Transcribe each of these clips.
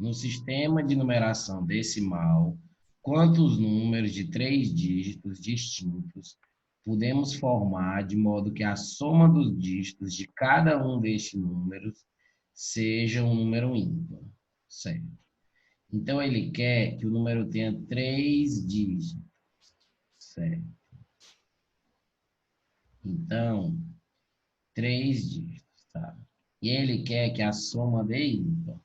no sistema de numeração decimal, quantos números de 3 dígitos distintos podemos formar de modo que a soma dos dígitos de cada um destes números seja um número ímpar, certo? Então, ele quer que o número tenha 3 dígitos, certo? Então, 3 dígitos, tá? E ele quer que a soma dê ímpar.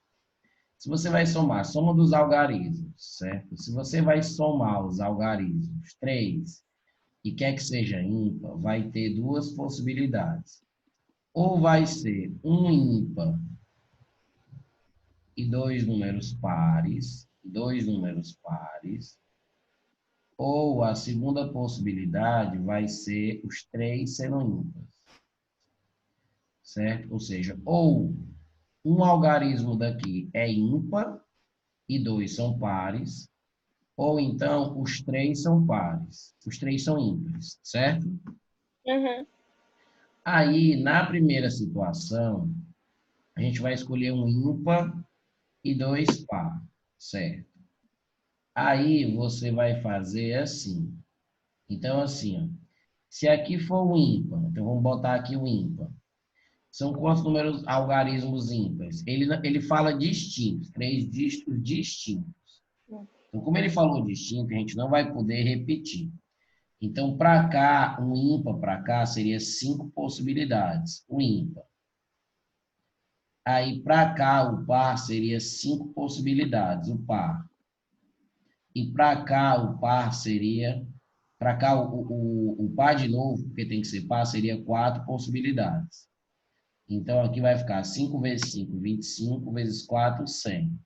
Se você vai somar a soma dos algarismos, certo? Se você vai somar os algarismos 3 e quer que seja ímpar, vai ter duas possibilidades. Ou vai ser um ímpar e dois números pares, ou a segunda possibilidade vai ser os 3 sendo ímpares, certo? Ou seja, ou um algarismo daqui é ímpar e 2 são pares, ou então os 3 são pares, os 3 são ímpares, certo? Uhum. Aí, na primeira situação, a gente vai escolher um ímpar e 2 par, certo? Aí você vai fazer assim. Então, assim, ó, se aqui for um ímpar, então vamos botar aqui o ímpar. São quantos números algarismos ímpares? Ele fala distintos, 3 dígitos distintos. Então, como ele falou distinto, a gente não vai poder repetir. Então, para cá, um ímpar para cá seria 5 possibilidades. O ímpar. Aí, para cá, o par seria 5 possibilidades, o par. E para cá, o par seria... Para cá, o par de novo, porque tem que ser par, seria 4 possibilidades. Então, aqui vai ficar 5 vezes 5, 25, vezes 4, 100.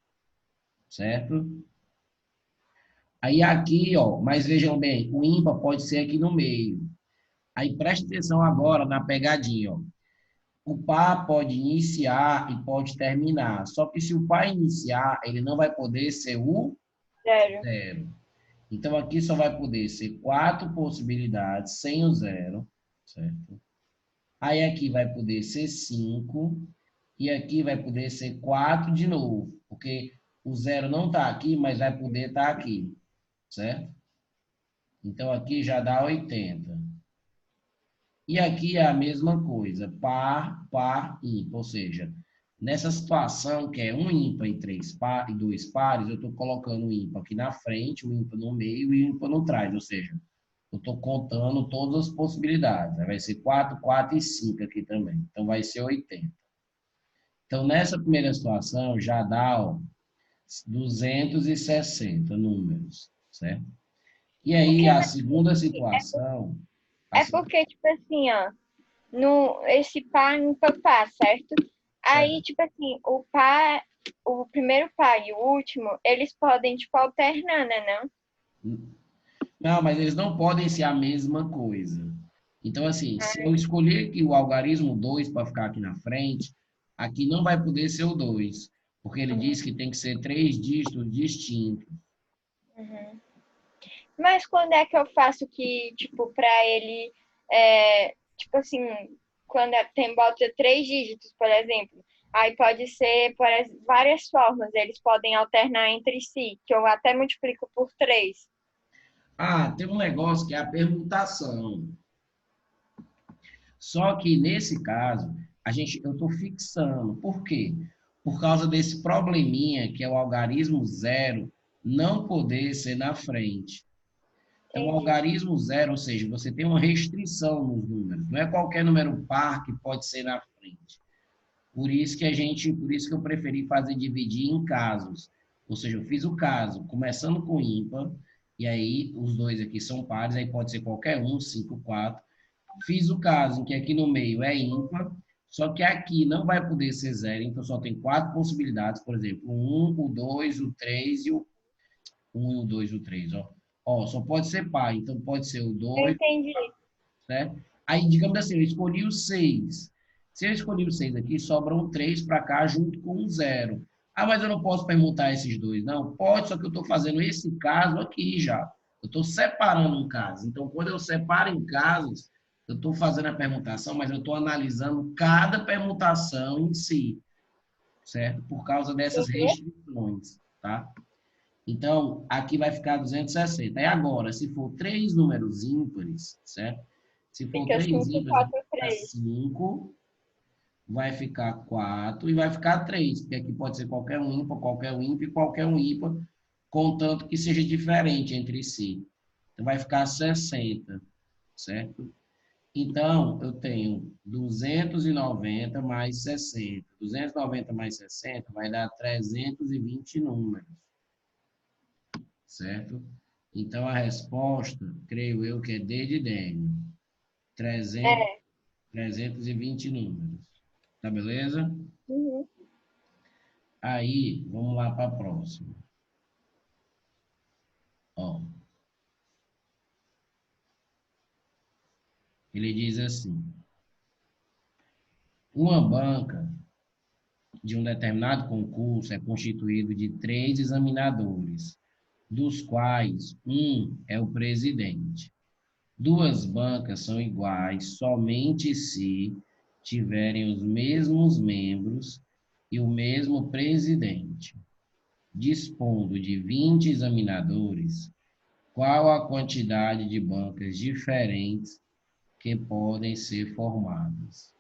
Certo? Aí aqui, ó, mas vejam bem, o ímpar pode ser aqui no meio. Aí preste atenção agora na pegadinha, ó. O par pode iniciar e pode terminar. Só que se o par iniciar, ele não vai poder ser o Zero. zero. Então, aqui só vai poder ser 4 possibilidades sem o zero, certo? Aí aqui vai poder ser 5 e aqui vai poder ser 4 de novo, porque o zero não está aqui, mas vai poder estar aqui, certo? Então, aqui já dá 80. E aqui é a mesma coisa, par, par, ímpar. Ou seja, nessa situação que é um ímpar e 3 par, e 2 pares, eu estou colocando o ímpar aqui na frente, o ímpar no meio e o ímpar no trás. Ou seja, eu estou contando todas as possibilidades. Aí vai ser 4, 4 e 5 aqui também. Então, vai ser 80. Então, nessa primeira situação, já dá ó, 260 números, certo? E aí, Porque, a mas segunda situação... é porque, tipo assim, ó, no, esse par ímpar par, certo? Aí, Certo. tipo assim, o par, o primeiro par e o último, eles podem, tipo, alternar, né, não? Não, mas eles não podem ser a mesma coisa. Então, assim, se Ah, eu escolher aqui o algarismo 2 para ficar aqui na frente, aqui não vai poder ser o 2, porque ele diz que tem que ser 3 dígitos distintos. uhum. Mas quando é que eu faço que, tipo, pra ele, tipo assim, quando tem bota 3 dígitos, por exemplo, aí pode ser por várias formas, eles podem alternar entre si, que eu até multiplico por 3. Ah, tem um negócio que é a permutação. Só que nesse caso, eu estou fixando. Por quê? Por causa desse probleminha que é o algarismo zero não poder ser na frente. Então, o Entendi. algarismo zero, ou seja, você tem uma restrição nos números. Não é qualquer número par que pode ser na frente. Por isso que eu preferi fazer dividir em casos. Ou seja, eu fiz o caso começando com ímpar, e aí os dois aqui são pares, aí pode ser qualquer um, 5, 4. Fiz o caso em que aqui no meio é ímpar, só que aqui não vai poder ser zero, então só tem 4 possibilidades, por exemplo, o 1, o 2, o 3 e o 1, o 2 e o 3, ó. Ó, só pode ser par, então pode ser o Eu 2, entendi. certo? Aí, digamos assim, eu escolhi o 6. Se eu escolhi o 6 aqui, sobram 3 para cá junto com o 0. Ah, mas eu não posso permutar esses dois. Não, pode, só que eu estou fazendo esse caso aqui já. Eu estou separando um caso. Então, quando eu separo em casos, eu estou fazendo a permutação, mas eu estou analisando cada permutação em si, certo? Por causa dessas Entendi. restrições. questões, tá? Então, aqui vai ficar 260. E agora, se for três números ímpares, certo? Se for Fica três 5, ímpares, 4, vai ficar 3. 5, vai ficar 4 e vai ficar 3, porque aqui pode ser qualquer um ímpar, qualquer um ímpar e qualquer um ímpar, contanto que seja diferente entre si. Então, vai ficar 60, certo? Então, eu tenho 290 mais 60. 290 mais 60 vai dar 320 números, certo? Então, a resposta, creio eu, que é D de Dênio. 300, É. 320 números. Tá beleza? Uhum. Aí, vamos lá para a próxima. Ó, ele diz assim: uma banca de um determinado concurso é constituído de 3 examinadores, dos quais um é o presidente. Duas bancas são iguais somente se tiverem os mesmos membros e o mesmo presidente. Dispondo de 20 examinadores, qual a quantidade de bancas diferentes que podem ser formadas?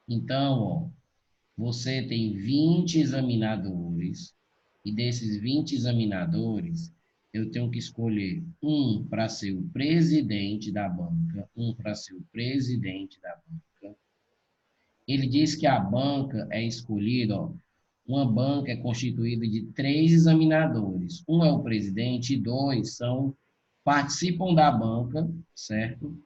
Então, ó, você tem 20 examinadores, e desses 20 examinadores, eu tenho que escolher um para ser o presidente da banca, um para ser o presidente da banca. Ele diz que a banca é escolhida, ó, uma banca é constituída de 3 examinadores. Um é o presidente e 2 participam da banca, certo?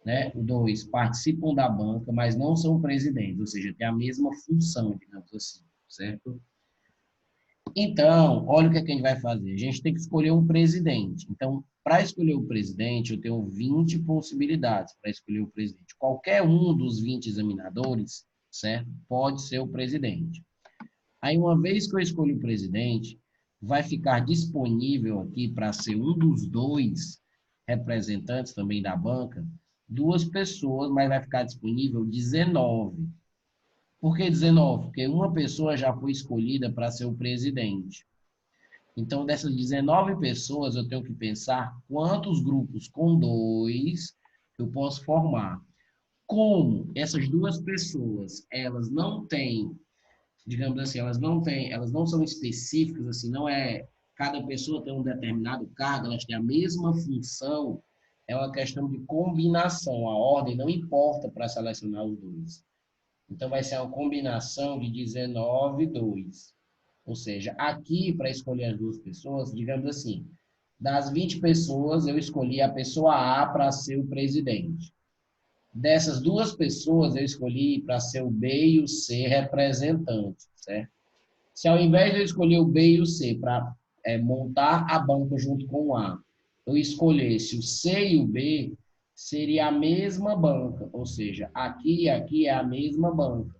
Né? 2 participam da banca, mas não são presidentes, ou seja, tem a mesma função, digamos assim, certo? Então, olha o que a gente vai fazer. A gente tem que escolher um presidente. Então, para escolher o presidente, eu tenho 20 possibilidades para escolher o presidente. Qualquer um dos 20 examinadores, certo? Pode ser o presidente. Aí, uma vez que eu escolhi o presidente, vai ficar disponível aqui para ser um dos dois representantes também da banca, duas pessoas, mas vai ficar disponível 19. Por que 19? Porque uma pessoa já foi escolhida para ser o presidente. Então, dessas 19 pessoas, eu tenho que pensar quantos grupos com dois eu posso formar. Como essas duas pessoas, elas não têm, digamos assim, elas não são específicas, assim, não é, cada pessoa tem um determinado cargo, elas têm a mesma função, é uma questão de combinação, a ordem não importa para selecionar os dois. Então, vai ser uma combinação de 19 e 2. Ou seja, aqui, para escolher as duas pessoas, digamos assim, das 20 pessoas, eu escolhi a pessoa A para ser o presidente. Dessas duas pessoas, eu escolhi para ser o B e o C representantes, certo? Se ao invés de eu escolher o B e o C para montar a banca junto com o A, eu escolhesse o C e o B, seria a mesma banca, ou seja, aqui e aqui é a mesma banca.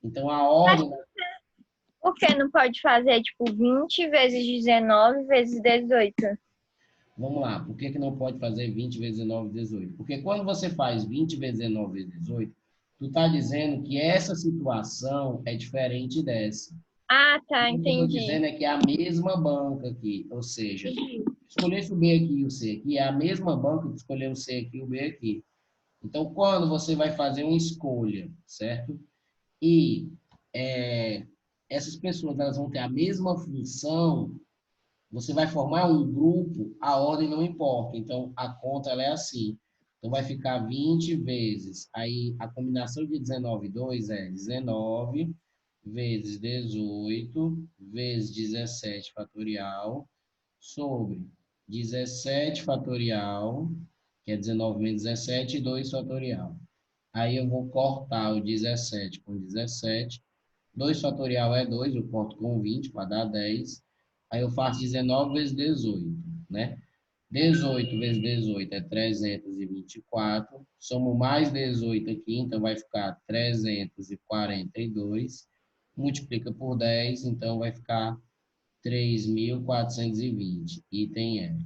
Então, a Mas ordem... por que não pode fazer, tipo, 20 vezes 19 vezes 18? Vamos lá, por que não pode fazer 20 vezes 19 vezes 18? Porque quando você faz 20 vezes 19 vezes 18, tu está dizendo que essa situação é diferente dessa. Ah, tá, O que eu estou entendi. dizendo é que é a mesma banca aqui, ou seja, escolher o B aqui e o C aqui, é a mesma banca que escolher o C aqui e o B aqui. Então, quando você vai fazer uma escolha, certo? E essas pessoas elas vão ter a mesma função, você vai formar um grupo, a ordem não importa. Então, a conta ela é assim. Então, vai ficar 20 vezes. Aí, a combinação de 19 e 2 é 19 vezes 18 vezes 17 fatorial sobre 17 fatorial, que é 19 menos 17, e 2 fatorial. Aí, eu vou cortar o 17 com 17. 2 fatorial é 2, eu corto com 20 para dar 10. Aí eu faço 19 vezes 18, né? 18 vezes 18 é 324. Somo mais 18 aqui, então vai ficar 342. Multiplica por 10, então vai ficar 3.420. Item E.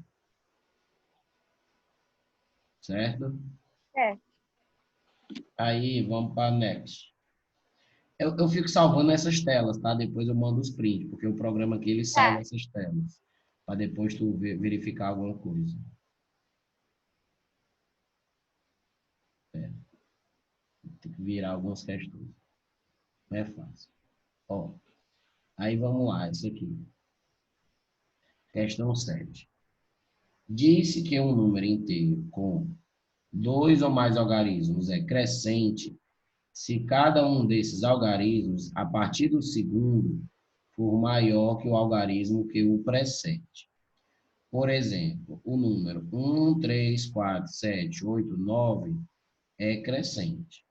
Certo? É. Aí vamos para next. Eu fico salvando essas telas, tá? Depois eu mando os prints, porque o programa aqui ele salva Tá. essas telas, para depois tu verificar alguma coisa. Tem que virar algumas questões. Não é fácil. Ó, aí vamos lá, isso aqui. Questão 7. Disse que um número inteiro com dois ou mais algarismos é crescente se cada um desses algarismos, a partir do segundo, for maior que o algarismo que o precede. Por exemplo, o número 1, 3, 4, 7, 8, 9 é crescente,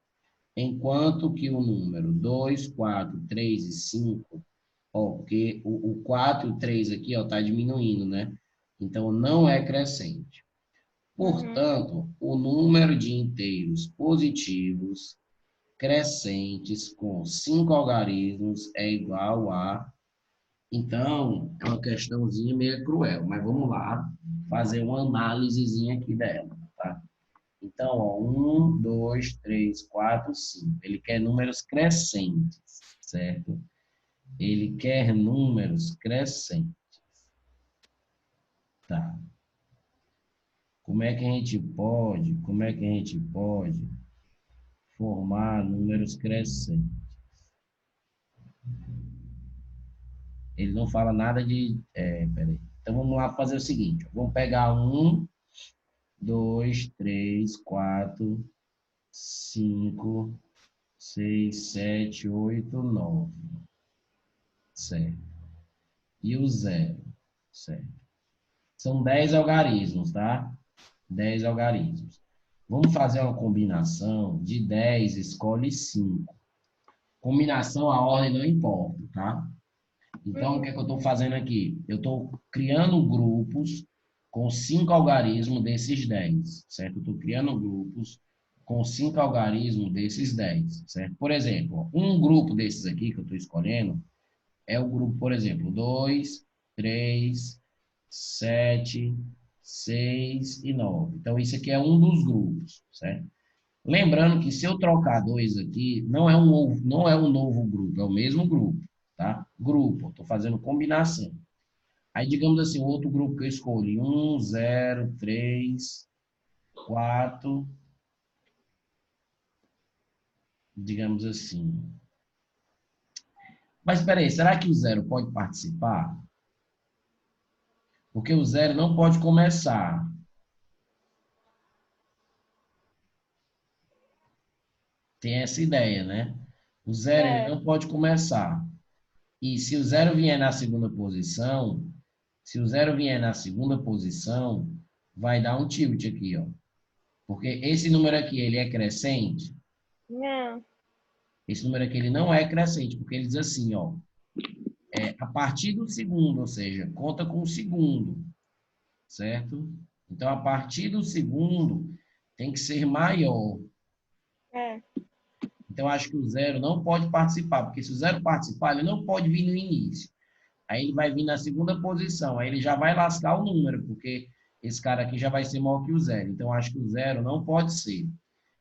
enquanto que o número 2, 4, 3 e 5, ó, porque o 4 e o 3 aqui está diminuindo, né? Então, não é crescente. Uhum. Portanto, o número de inteiros positivos crescentes com 5 algarismos é igual a... Então, é uma questãozinha meio cruel, mas vamos lá fazer uma análisezinha aqui dela, tá? Então, ó, 1, 2, 3, 4, 5. Ele quer números crescentes, certo? Ele quer números crescentes, tá? Como é que a gente pode formar números crescentes? Ele não fala nada de... peraí. Então, vamos lá fazer o seguinte. Vamos pegar 1, 2, 3, 4, 5, 6, 7, 8, 9. Certo. E o zero. Certo. São 10 algarismos, tá? 10 algarismos. Vamos fazer uma combinação de 10, escolhe 5. Combinação, a ordem não importa, tá? Então, o que é que eu estou fazendo aqui? Eu estou criando grupos com 5 algarismos desses 10, certo? Eu estou criando grupos com 5 algarismos desses 10, certo? Por exemplo, um grupo desses aqui que eu estou escolhendo é o grupo, por exemplo, 2, 3, 7, 6 e 9. Então, isso aqui é um dos grupos, certo? Lembrando que se eu trocar dois aqui, não é um novo grupo, é o mesmo grupo, tá? Grupo, estou fazendo combinação. Aí, digamos assim, o outro grupo que eu escolhi, 1, 0, 3, 4, digamos assim. Mas espera aí, será que o zero pode participar? Porque o zero não pode começar. Tem essa ideia, né? O zero ele É. não pode começar. E se o zero vier na segunda posição, se o zero vier na segunda posição, vai dar um tilt aqui, ó. Porque esse número aqui, ele é crescente. Não. Esse número aqui, ele não é crescente, porque ele diz assim, ó. A partir do segundo, ou seja, conta com o segundo, certo? Então, a partir do segundo, tem que ser maior. É. Então, acho que o zero não pode participar, porque se o zero participar, ele não pode vir no início. Aí ele vai vir na segunda posição, aí ele já vai lascar o número, porque esse cara aqui já vai ser maior que o zero. Então, acho que o zero não pode ser.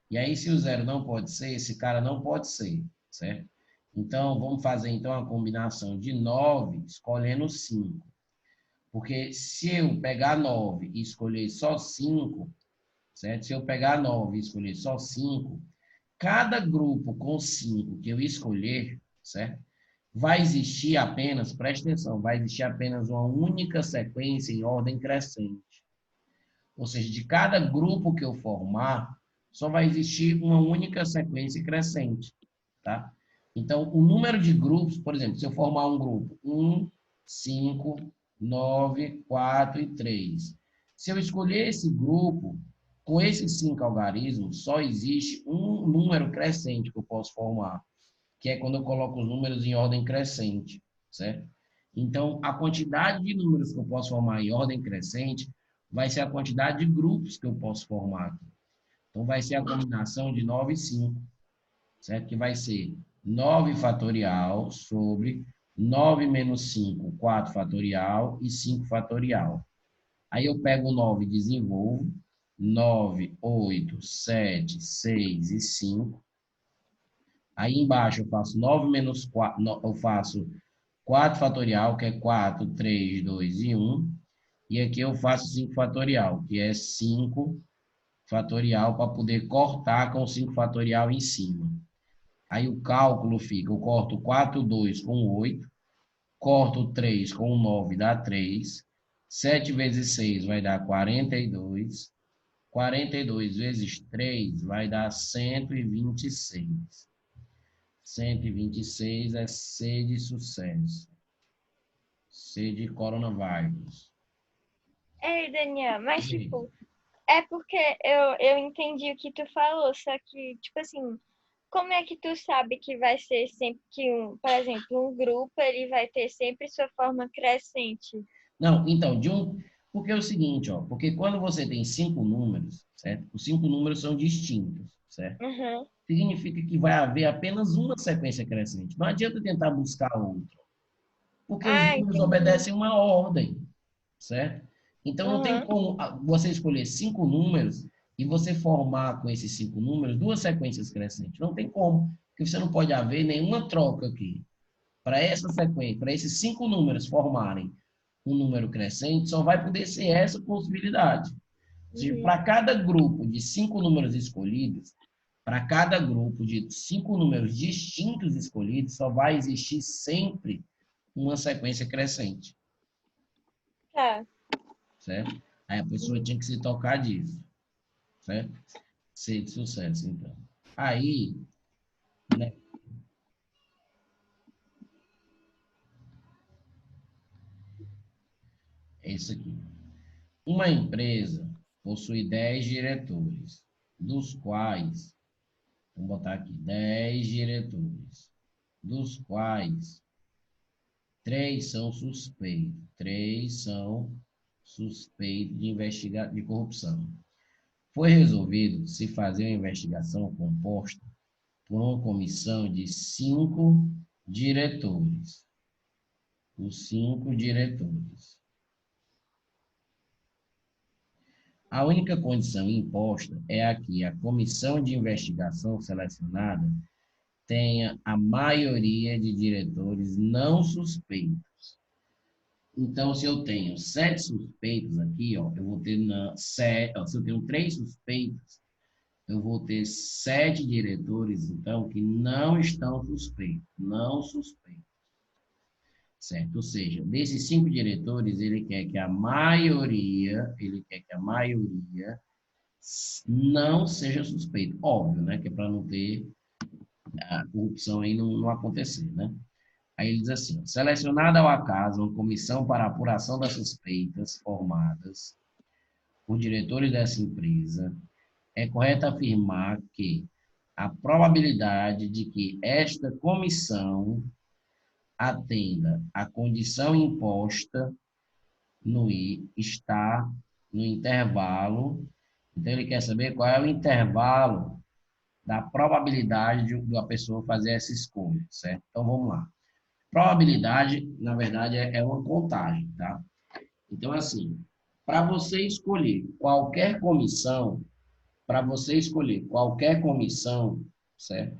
E aí, se o zero não pode ser, esse cara não pode ser, certo? Então, vamos fazer então a combinação de 9, escolhendo 5. Porque se eu pegar 9 e escolher só 5, certo? Se eu pegar 9 e escolher só 5, cada grupo com 5 que eu escolher, certo? Vai existir apenas, preste atenção, vai existir apenas uma única sequência em ordem crescente. Ou seja, de cada grupo que eu formar, só vai existir uma única sequência crescente, tá? Então, o número de grupos, por exemplo, se eu formar um grupo 1, 5, 9, 4 e 3. Se eu escolher esse grupo, com esses 5 algarismos, só existe um número crescente que eu posso formar, que é quando eu coloco os números em ordem crescente, certo? Então, a quantidade de números que eu posso formar em ordem crescente vai ser a quantidade de grupos que eu posso formar. Então, vai ser a combinação de 9 e 5, certo? Que vai ser 9 fatorial sobre 9 menos 5, 4 fatorial e 5 fatorial. Aí eu pego o 9 e desenvolvo. 9, 8, 7, 6 e 5. Aí embaixo eu faço 9 menos 4, eu faço 4 fatorial, que é 4, 3, 2 e 1. E aqui eu faço 5 fatorial, que é 5 fatorial para poder cortar com 5 fatorial em cima. Aí o cálculo fica, eu corto 4, 2 com 8, corto 3 com 9, dá 3. 7 vezes 6 vai dar 42. 42 vezes 3 vai dar 126. 126 é C de sucesso. C de coronavírus. Ei, Daniel, mas E tipo, é porque eu entendi o que tu falou, só que, tipo assim, como é que tu sabe que vai ser sempre que por exemplo, um grupo ele vai ter sempre sua forma crescente? não, então, porque é o seguinte, ó, porque quando você tem 5 números, certo? Os 5 números são distintos, certo? Uhum. Significa que vai haver apenas uma sequência crescente. Não adianta tentar buscar outra, porque os Ah, números entendi. obedecem uma ordem, certo? Então, não tem Uhum. como você escolher 5 números e você formar com esses 5 números duas sequências crescentes. Não tem como, porque você não pode haver nenhuma troca aqui. Para essa sequência, para esses 5 números formarem um número crescente, só vai poder ser essa possibilidade. Ou seja, Uhum. para cada grupo de 5 números escolhidos, para cada grupo de 5 números distintos escolhidos, só vai existir sempre uma sequência crescente, Tá. certo? Aí a pessoa tinha que se tocar disso, certo? Ser de sucesso, então. Aí, né, é isso aqui. Uma empresa possui 10 diretores, dos quais, vamos botar aqui, 10 diretores, dos quais 3 são suspeitos, 3 são suspeitos de corrupção. Foi resolvido se fazer uma investigação composta por uma comissão de 5 diretores. Os 5 diretores. A única condição imposta é a que a comissão de investigação selecionada tenha a maioria de diretores não suspeitos. Então, se eu tenho 7 suspeitos aqui, ó, eu vou ter se eu tenho 3 suspeitos, eu vou ter 7 diretores, então, que não estão suspeitos, não suspeitos, certo? Ou seja, desses 5 diretores, ele quer que a maioria não seja suspeito. Óbvio, né? Que é para não ter a corrupção aí não acontecer, né? Aí ele diz assim, selecionada ao acaso uma comissão para apuração das suspeitas formadas por diretores dessa empresa, é correto afirmar que a probabilidade de que esta comissão atenda à condição imposta no I está no intervalo. Então, ele quer saber qual é o intervalo da probabilidade de uma pessoa fazer essa escolha, certo? Então, vamos lá. Probabilidade, na verdade, é uma contagem, tá? Então, assim, para você escolher qualquer comissão, certo?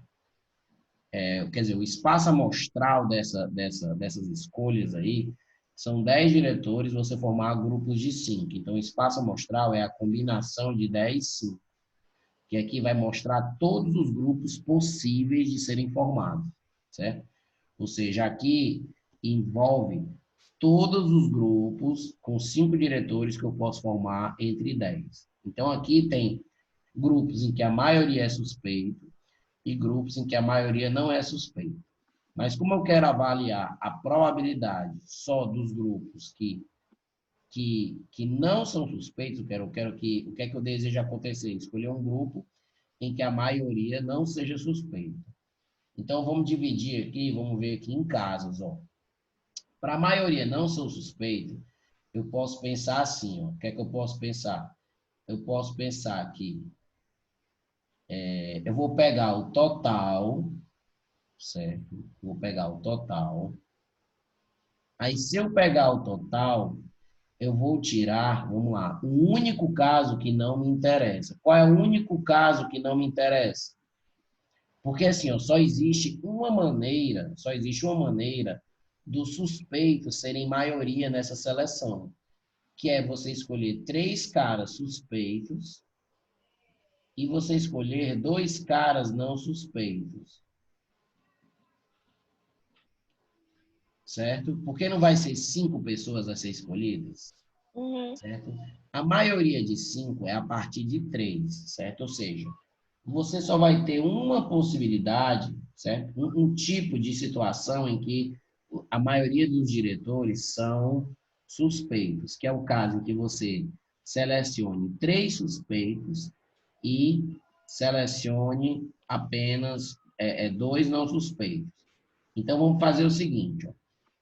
Quer dizer, o espaço amostral dessas escolhas aí são 10 diretores, você formar grupos de 5. Então, o espaço amostral é a combinação de 10 5, que aqui vai mostrar todos os grupos possíveis de serem formados, certo? Ou seja, aqui envolve todos os grupos com 5 diretores que eu posso formar entre 10. Então, aqui tem grupos em que a maioria é suspeito e grupos em que a maioria não é suspeito. Mas como eu quero avaliar a probabilidade só dos grupos que não são suspeitos, eu quero que, o que é que eu desejo acontecer? Escolher um grupo em que a maioria não seja suspeita. Então, vamos dividir aqui, vamos ver aqui em casos, ó. Para a maioria não são suspeitos, eu posso pensar assim, ó. O que é que eu posso pensar? Eu posso pensar que eu vou pegar o total, certo? Vou pegar o total. Aí, se eu pegar o total, eu vou tirar, vamos lá, o único caso que não me interessa. Qual é o único caso que não me interessa? Porque assim, ó, só existe uma maneira dos suspeitos serem maioria nessa seleção, que é você escolher 3 caras suspeitos e você escolher 2 caras não suspeitos, certo? Porque não vai ser 5 pessoas a ser escolhidas, Uhum. certo? A maioria de 5 é a partir de 3, certo? Ou seja, você só vai ter uma possibilidade, certo? Um tipo de situação em que a maioria dos diretores são suspeitos, que é o caso em que você selecione 3 suspeitos e selecione apenas 2 não suspeitos. Então, vamos fazer o seguinte, ó.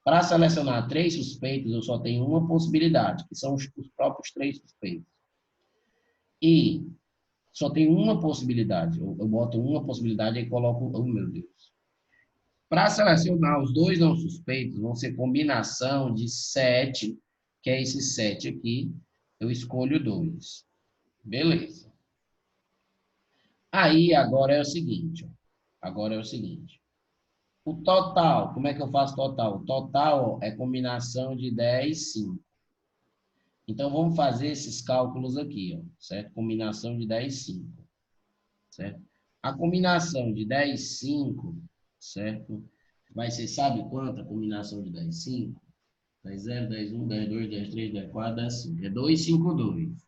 Para selecionar 3 suspeitos, eu só tenho uma possibilidade, que são os próprios 3 suspeitos. E só tem uma possibilidade. Eu boto uma possibilidade e coloco, oh meu Deus. Para selecionar os 2 não suspeitos, vão ser combinação de 7, que é esse 7 aqui. Eu escolho 2. Beleza. Aí, agora é o seguinte. Ó. Agora é o seguinte. O total, como é que eu faço total? O total ó, é combinação de 10, 5. Então, vamos fazer esses cálculos aqui, ó, certo? Combinação de 10, 5. Certo? A combinação de 10, 5, certo? Vai ser, sabe quanto a combinação de 10, 5? 10, 0, 10, 1, 10, 2, 10, 3, 10, 4, 10, 5. É 2, 5, 2.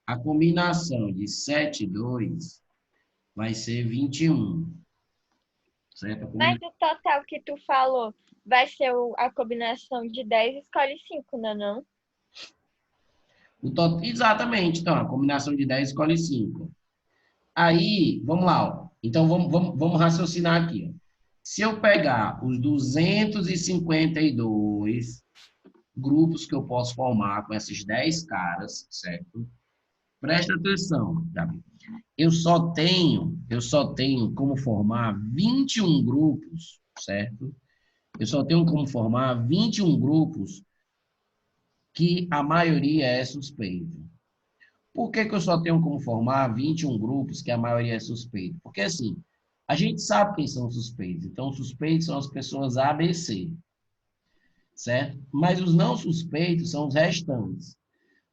A combinação de 7, 2 vai ser 21. Certo? Mas o total que tu falou vai ser a combinação de 10 escolhe 5, não é não? Exatamente. Então, a combinação de 10 escolhe 5. Aí, vamos lá. Ó. Então, vamos raciocinar aqui. Ó. Se eu pegar os 252 grupos que eu posso formar com esses 10 caras, certo? Presta atenção, Gabi. Eu só tenho como formar 21 grupos, certo? Eu só tenho como formar 21 grupos que a maioria é suspeita. Por que que eu só tenho como formar 21 grupos que a maioria é suspeita? Porque assim, a gente sabe quem são suspeitos. Então, os suspeitos são as pessoas A, B, C, certo? Mas os não suspeitos são os restantes.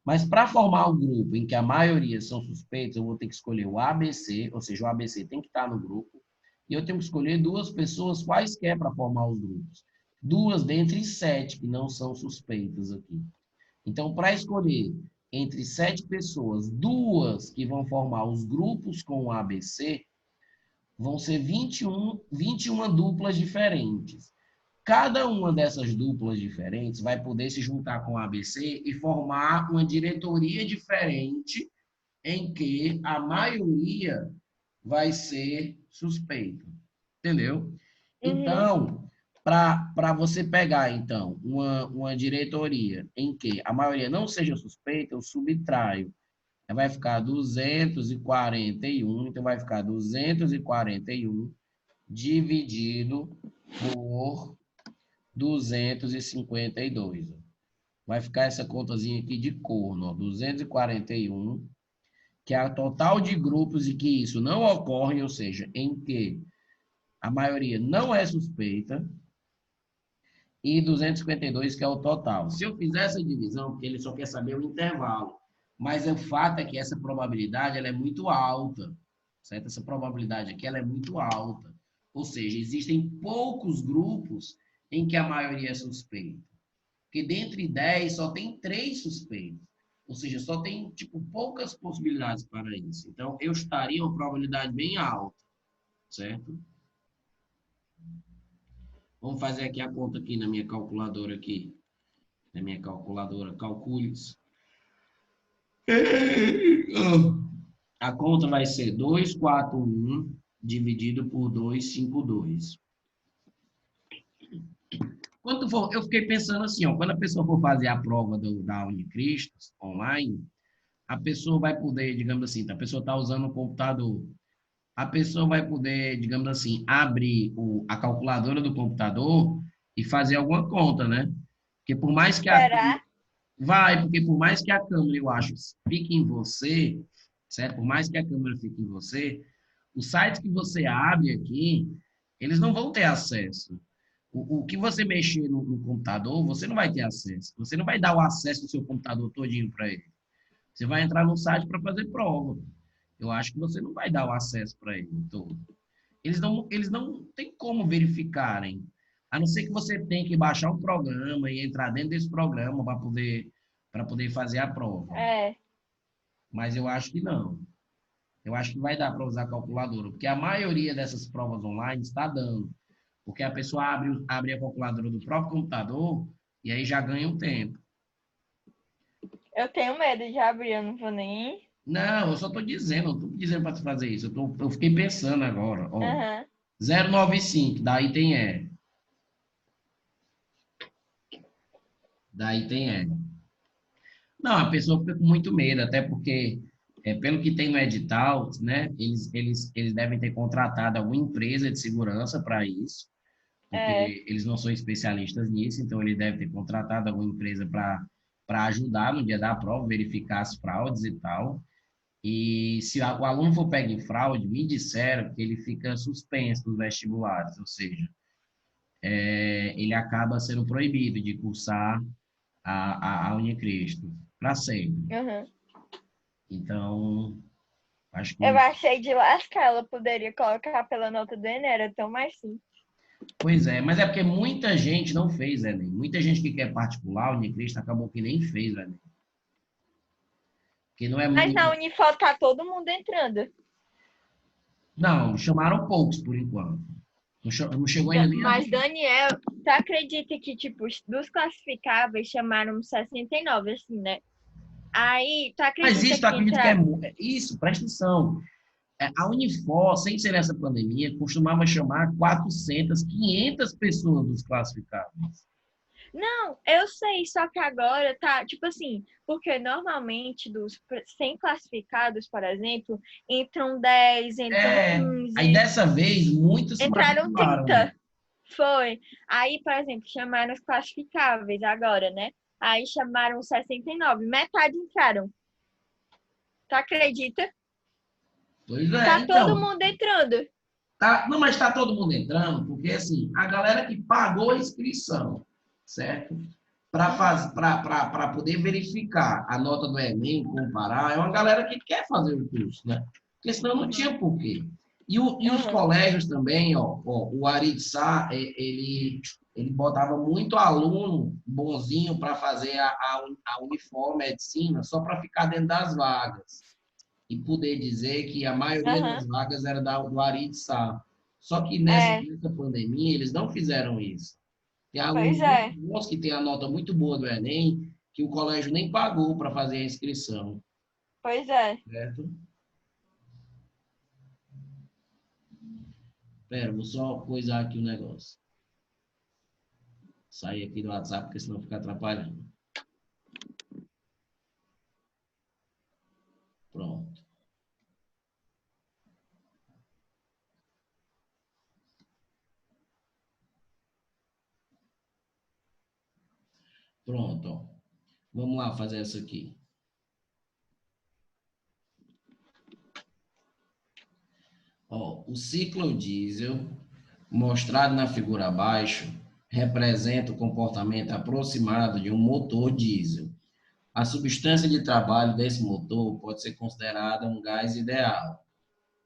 Mas para formar o grupo em que a maioria são suspeitos, eu vou ter que escolher o ABC, ou seja, o ABC tem que estar no grupo, e eu tenho que escolher 2 pessoas quaisquer para formar os grupos. 2 dentre 7 que não são suspeitas aqui. Então, para escolher entre 7 pessoas, 2 que vão formar os grupos com o ABC, vão ser 21 duplas diferentes. Cada uma dessas duplas diferentes vai poder se juntar com o ABC e formar uma diretoria diferente em que a maioria vai ser suspeita. Entendeu? Uhum. Então, para você pegar, então, uma diretoria em que a maioria não seja suspeita, eu subtraio. Vai ficar 241, então vai ficar 241 dividido por 252. Vai ficar essa contazinha aqui de corno, ó, 241, que é a total de grupos em que isso não ocorre, ou seja, em que a maioria não é suspeita, e 252, que é o total. Se eu fizer essa divisão, porque ele só quer saber o intervalo, mas o fato é que essa probabilidade ela é muito alta, certo? Essa probabilidade aqui ela é muito alta. Ou seja, existem poucos grupos em que a maioria é suspeita. Porque dentre 10 só tem 3 suspeitos. Ou seja, só tem tipo poucas possibilidades para isso. Então, eu estaria uma probabilidade bem alta, certo? Vamos fazer aqui a conta aqui na minha calculadora aqui. Na minha calculadora, calcules. A conta vai ser 241 dividido por 252. Quando for, eu fiquei pensando assim, ó, quando a pessoa for fazer a prova da Unicristo online, a pessoa vai poder, digamos assim, a pessoa está usando o computador, a pessoa vai poder, digamos assim, abrir a calculadora do computador e fazer alguma conta, né? Porque por mais que a Será? porque por mais que a câmera, eu acho, fique em você, certo? Por mais que a câmera fique em você, Os sites que você abre aqui, eles não vão ter acesso. O que você mexer no computador, você não vai ter acesso. Você não vai dar o acesso do seu computador todinho para ele. Você vai entrar no site para fazer prova. Eu acho que você não vai dar o acesso para ele todo. Eles não têm como verificarem. A não ser que você tenha que baixar um programa e entrar dentro desse programa para poder fazer a prova. É. Mas eu acho que não. Eu acho que vai dar para usar calculadora, porque a maioria dessas provas online está dando. Porque a pessoa abre a calculadora do próprio computador e aí já ganha um tempo. Eu tenho medo de abrir, eu não vou nem. Não, eu só estou dizendo, não estou pedindo para você fazer isso. Eu fiquei pensando agora. Ó, Aham. 095, daí tem E. Daí tem E. Não, a pessoa fica com muito medo, até porque, pelo que tem no edital, né, eles devem ter contratado alguma empresa de segurança para isso, É. porque eles não são especialistas nisso, então ele deve ter contratado alguma empresa para ajudar no dia da prova, verificar as fraudes e tal. E se o aluno for pego em fraude, me disseram que ele fica suspenso dos vestibulares, ou seja, ele acaba sendo proibido de cursar a Unicristo para sempre. Aham. Então, acho Eu que. achei de lascar, ela poderia colocar pela nota do Enem, era tão mais simples. Pois é, mas é porque muita gente não fez Enem. Muita gente que quer particular, o Unicristo, acabou que nem fez o Enem. Porque não é Mas na muito. Unifor tá todo mundo entrando. Não, chamaram poucos por enquanto. Não chegou ainda nem a Mas, abrir. Daniel, tu acredita que, tipo, dos classificáveis chamaram 69, assim, né? Aí, tu Mas acredita isso, eu que acredito que é. entraram. Isso, presta atenção. A Unifor, sem ser essa pandemia, costumava chamar 400, 500 pessoas dos classificados. Não, eu sei, só que agora tá, tipo assim, porque normalmente dos 100 classificados, por exemplo, entram 10, entram Aí 15, dessa vez, muitos se entraram matricularam. 30. Foi. Aí, por exemplo, chamaram os classificáveis agora, né? Aí chamaram 69, metade entraram. Tu acredita? Pois é, Tá todo então. mundo entrando. Tá, não, mas está todo mundo entrando, porque assim, a galera que pagou a inscrição, certo? Uhum, Para poder verificar a nota do Enem, comparar, é uma galera que quer fazer o curso, né? Porque senão não uhum, tinha porquê. E os uhum, colégios também, o Arid Sá, ele botava muito aluno bonzinho para fazer a uniforme, a medicina, só para ficar dentro das vagas e poder dizer que a maioria uhum. das vagas era do Arid Sá. Só que nessa, É, nessa pandemia, eles não fizeram isso. Tem alunos pois muito é, bons que têm a nota muito boa do Enem, que o colégio nem pagou para fazer a inscrição, pois é. certo? Pera, vou só coisar aqui o negócio. Sair aqui do WhatsApp, porque senão fica atrapalhando. Pronto. Pronto, ó. Vamos lá fazer essa aqui. Ó, o ciclo diesel, mostrado na figura abaixo, representa o comportamento aproximado de um motor diesel. A substância de trabalho desse motor pode ser considerada um gás ideal.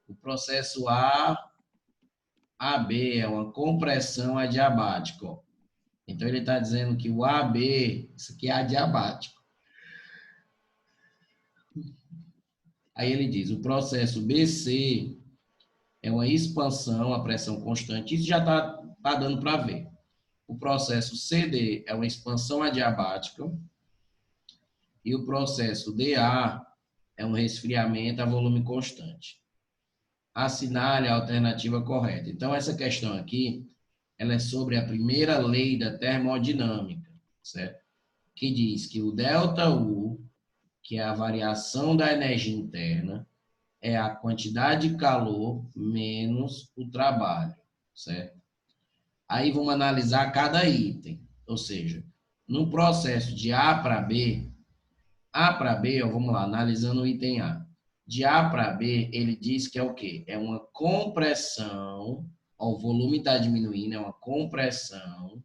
O processo AB é uma compressão adiabática. Ó. Então, ele está dizendo que o AB, isso aqui é adiabático. Aí ele diz, o processo BC é uma expansão a pressão constante. Isso já está dando para ver. O processo CD é uma expansão adiabática. E o processo DA é um resfriamento a volume constante. Assinale a alternativa correta. Então, essa questão aqui, ela é sobre a primeira lei da termodinâmica, certo? Que diz que o ΔU, que é a variação da energia interna, é a quantidade de calor menos o trabalho, certo? Aí vamos analisar cada item, ou seja, no processo de A para B, ó, vamos lá, analisando o item A. de A para B, ele diz que é o quê? É uma compressão, ó, o volume está diminuindo, é uma compressão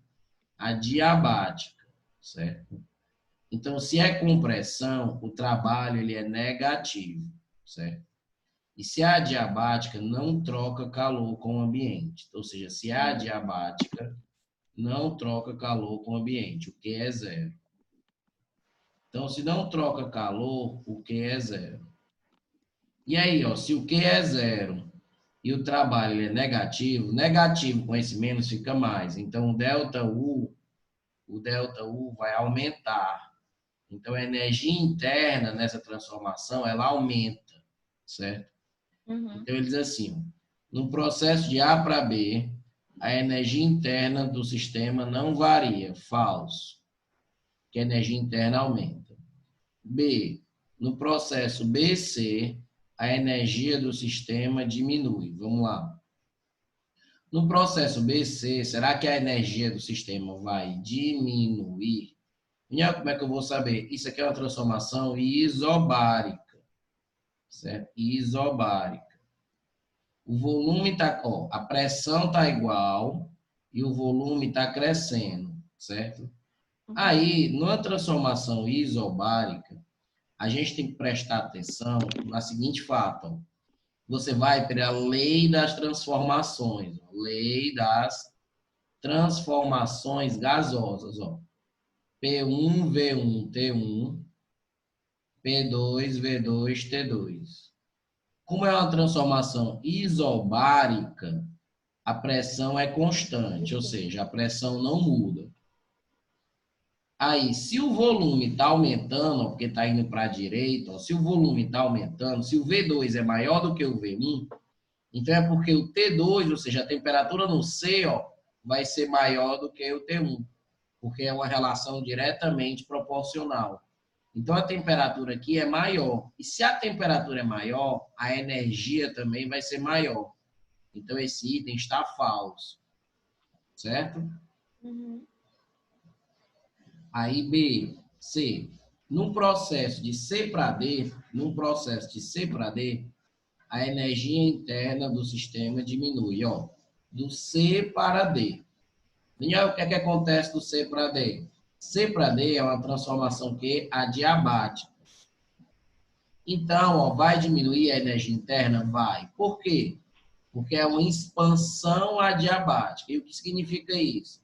adiabática, certo? Então, se é compressão, o trabalho ele é negativo, certo? E se é adiabática, não troca calor com o ambiente. Ou seja, se é adiabática, não troca calor com o ambiente, o Q é zero. Então, se não troca calor, o Q é zero. E aí, ó, se o Q é zero e o trabalho é negativo, negativo com esse menos fica mais. Então, o delta U vai aumentar. Então, a energia interna nessa transformação, ela aumenta, certo? Uhum. Então, ele diz assim, no processo de A para B, a energia interna do sistema não varia, falso, que a energia interna aumenta. B, no processo BC, a energia do sistema diminui. Vamos lá. No processo BC, será que a energia do sistema vai diminuir? E como é que eu vou saber? Isso aqui é uma transformação isobárica, certo? Isobárica. O volume está, a pressão está igual e o volume está crescendo, certo? Aí, numa transformação isobárica, a gente tem que prestar atenção na seguinte fato. Ó. Você vai pela lei das transformações, ó, lei das transformações gasosas, ó. P1, V1, T1, P2, V2, T2. Como é uma transformação isobárica, a pressão é constante, ou seja, a pressão não muda. Aí, se o volume está aumentando, porque está indo para a direita, se o volume está aumentando, se o V2 é maior do que o V1, então é porque o T2, ou seja, a temperatura no C, ó, vai ser maior do que o T1, porque é uma relação diretamente proporcional. Então, a temperatura aqui é maior. E se a temperatura é maior, a energia também vai ser maior. Então, esse item está falso. Certo? Uhum. Aí, B, C. Num processo de C para D, a energia interna do sistema diminui, ó, do C para D. E aí, o que é que acontece do C para D? C para D é uma transformação que adiabática. Então, ó, vai diminuir a energia interna? Vai. Por quê? Porque é uma expansão adiabática. E o que significa isso?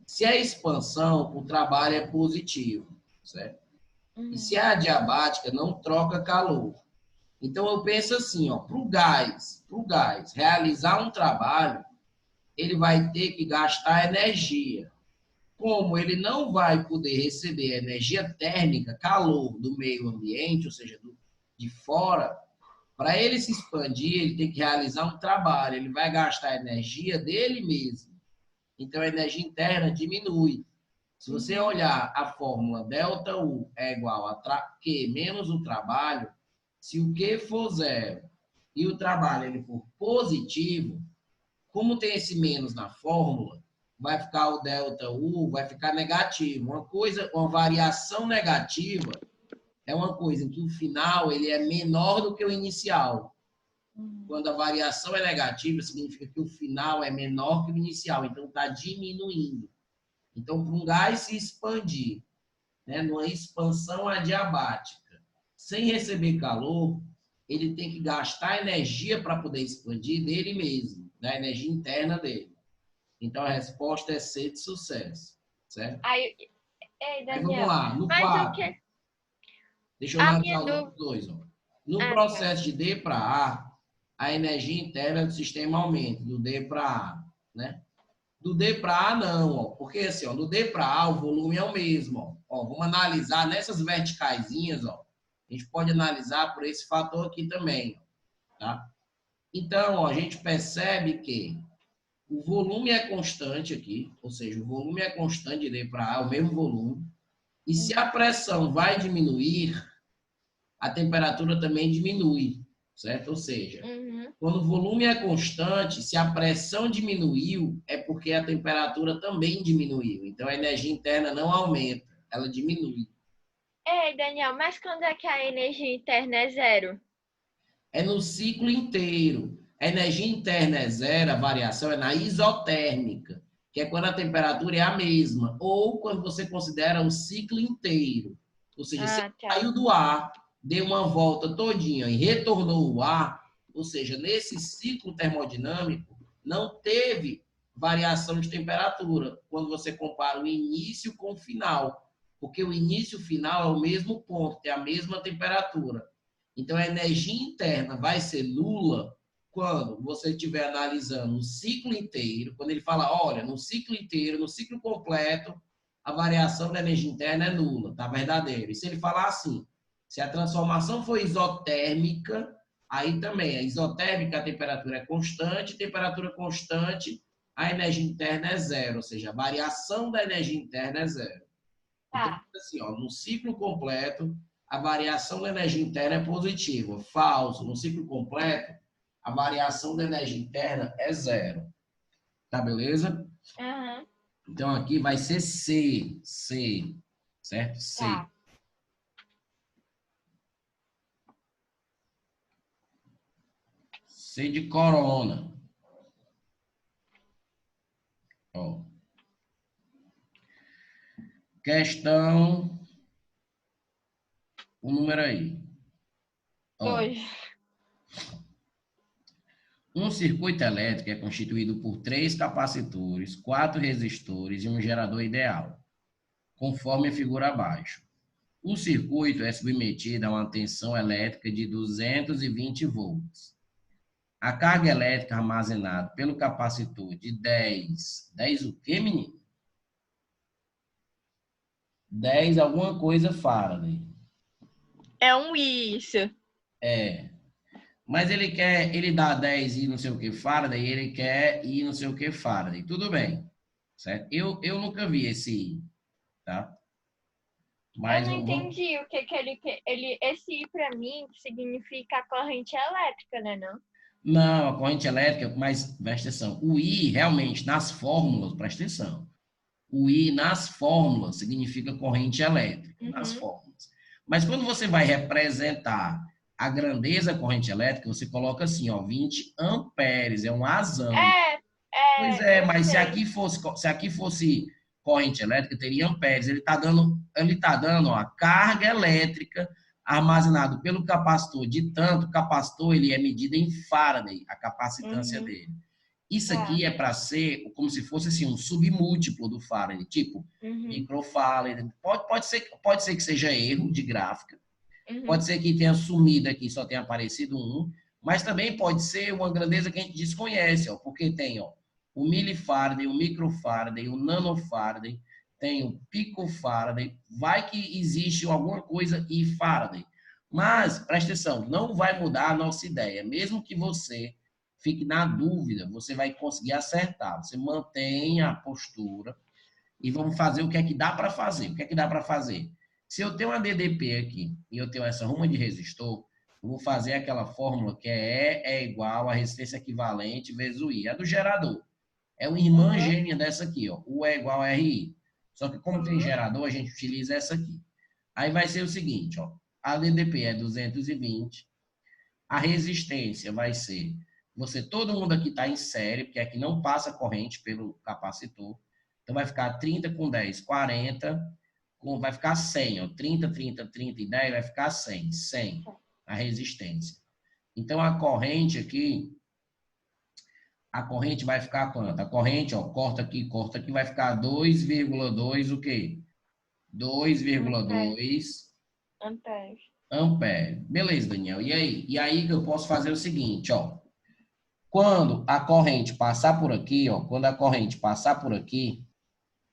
Se é expansão, o trabalho é positivo, certo? E se é adiabática, não troca calor. Então, eu penso assim, ó, para o gás realizar um trabalho, ele vai ter que gastar energia. Como ele não vai poder receber energia térmica, calor do meio ambiente, ou seja, de fora, para ele se expandir, ele tem que realizar um trabalho, ele vai gastar a energia dele mesmo. Então, a energia interna diminui. Se você olhar a fórmula ΔU é igual a Q menos o trabalho, se o Q for zero e o trabalho ele for positivo, como tem esse menos na fórmula, vai ficar o ΔU, vai ficar negativo. Uma variação negativa é uma coisa em que o final ele é menor do que o inicial. Quando a variação é negativa, significa que o final é menor que o inicial, então está diminuindo. Então, para um gás se expandir, né, numa expansão adiabática, sem receber calor, ele tem que gastar energia para poder expandir dele mesmo, né, a energia interna dele. Então, a resposta é C de sucesso, certo? Aí, Aí vamos Daniel, lá, no mas o quadro. que? Deixa eu A minha analisar os dúvida. outros dois. Ó. No Ah, tá. processo de D para a energia interna do sistema aumenta, do D para A, né? Do D para A, não, ó, porque assim, ó, do D para A o volume é o mesmo. Ó. Vamos analisar nessas verticaisinhas, ó, a gente pode analisar por esse fator aqui também. Ó, tá? Então, ó, a gente percebe que o volume é constante aqui, ou seja, o volume é constante de D para A, o mesmo volume. E se a pressão vai diminuir, a temperatura também diminui, certo? Ou seja, quando o volume é constante, se a pressão diminuiu, é porque a temperatura também diminuiu. Então, a energia interna não aumenta, ela diminui. Ei, Daniel, mas quando é que a energia interna é zero? é no ciclo inteiro. A energia interna é zero, a variação é na isotérmica, que é quando a temperatura é a mesma, ou quando você considera o ciclo inteiro. Ou seja, se Ah, tá. saiu do ar, deu uma volta todinha e retornou o ar, ou seja, nesse ciclo termodinâmico, não teve variação de temperatura, quando você compara o início com o final, porque o início e o final é o mesmo ponto, tem a mesma temperatura. Então, a energia interna vai ser nula quando você estiver analisando o ciclo inteiro, quando ele fala, olha, no ciclo inteiro, no ciclo completo, a variação da energia interna é nula, tá verdadeiro. E se ele falar assim, se a transformação for isotérmica, aí também, a isotérmica, a temperatura é constante, temperatura constante, a energia interna é zero, ou seja, a variação da energia interna é zero. Então, Tá. assim, ó, no ciclo completo, a variação da energia interna é positiva. Falso. No ciclo completo, a variação da energia interna é zero. Tá, beleza? Aham. Então, aqui vai ser C. C. Certo? C. Tá. C de corona. Ó. Questão. O número aí. Ó. 2. Um circuito elétrico é constituído por 3 capacitores, 4 resistores e um gerador ideal, conforme a figura abaixo. O circuito é submetido a uma tensão elétrica de 220 volts. A carga elétrica armazenada pelo capacitor de 10 o quê, menino? 10 alguma coisa Faraday. É um isso. É. Mas ele dá 10 e não sei o que Faraday, e ele quer ir não sei o que Faraday. Tudo bem, certo? Eu nunca vi esse I, tá? Eu Mas não vamos. entendi o que ele esse I para mim significa a corrente elétrica, né, não? Não, a corrente elétrica, mas presta atenção. O I realmente nas fórmulas, presta atenção. O I nas fórmulas significa corrente elétrica, nas Uhum. fórmulas. Mas quando você vai representar a grandeza da corrente elétrica, você coloca assim, ó, 20 amperes, é um azão. Pois é, Eu mas sei. se aqui fosse corrente elétrica, teria amperes. Ele tá dando ó, a carga elétrica armazenado pelo capacitor de tanto. O capacitor ele é medido em Faraday, a capacitância Uhum. dele. Isso Tá. aqui é para ser como se fosse assim, um submúltiplo do Faraday, tipo Uhum. microfaraday. Pode ser que seja erro de gráfica, pode Uhum. ser que tenha sumido aqui, só tenha aparecido um, mas também pode ser uma grandeza que a gente desconhece, ó, porque tem ó, o milifaraday, o microfaraday, o nanofaraday, tem o picofaraday, vai que existe alguma coisa e Faraday. Mas, presta atenção, não vai mudar a nossa ideia. Mesmo que você fique na dúvida, você vai conseguir acertar. Você mantém a postura, e vamos fazer o que é que dá para fazer. O que é que dá para fazer? Se eu tenho uma DDP aqui e eu tenho essa ruma de resistor, eu vou fazer aquela fórmula que é E é igual a resistência equivalente vezes o I. É do gerador. É uma irmã Uhum. gêmea dessa aqui, ó. U é igual a RI. Só que como tem gerador, a gente utiliza essa aqui. Aí vai ser o seguinte, ó. A DDP é 220. A resistência vai ser... todo mundo aqui está em série, porque aqui não passa corrente pelo capacitor. Então, vai ficar 30 com 10, 40, vai ficar 100. Ó, 30, 30, 30 e 10 vai ficar 100. 100 a resistência. Então, a corrente vai ficar quanto? A corrente, ó, corta aqui, vai ficar 2,2 o quê? Ampere. 2,2 Ampere. ampere. Beleza, Daniel. E aí? E aí eu posso fazer o seguinte, ó. Quando a corrente passar por aqui, ó, quando a corrente passar por aqui,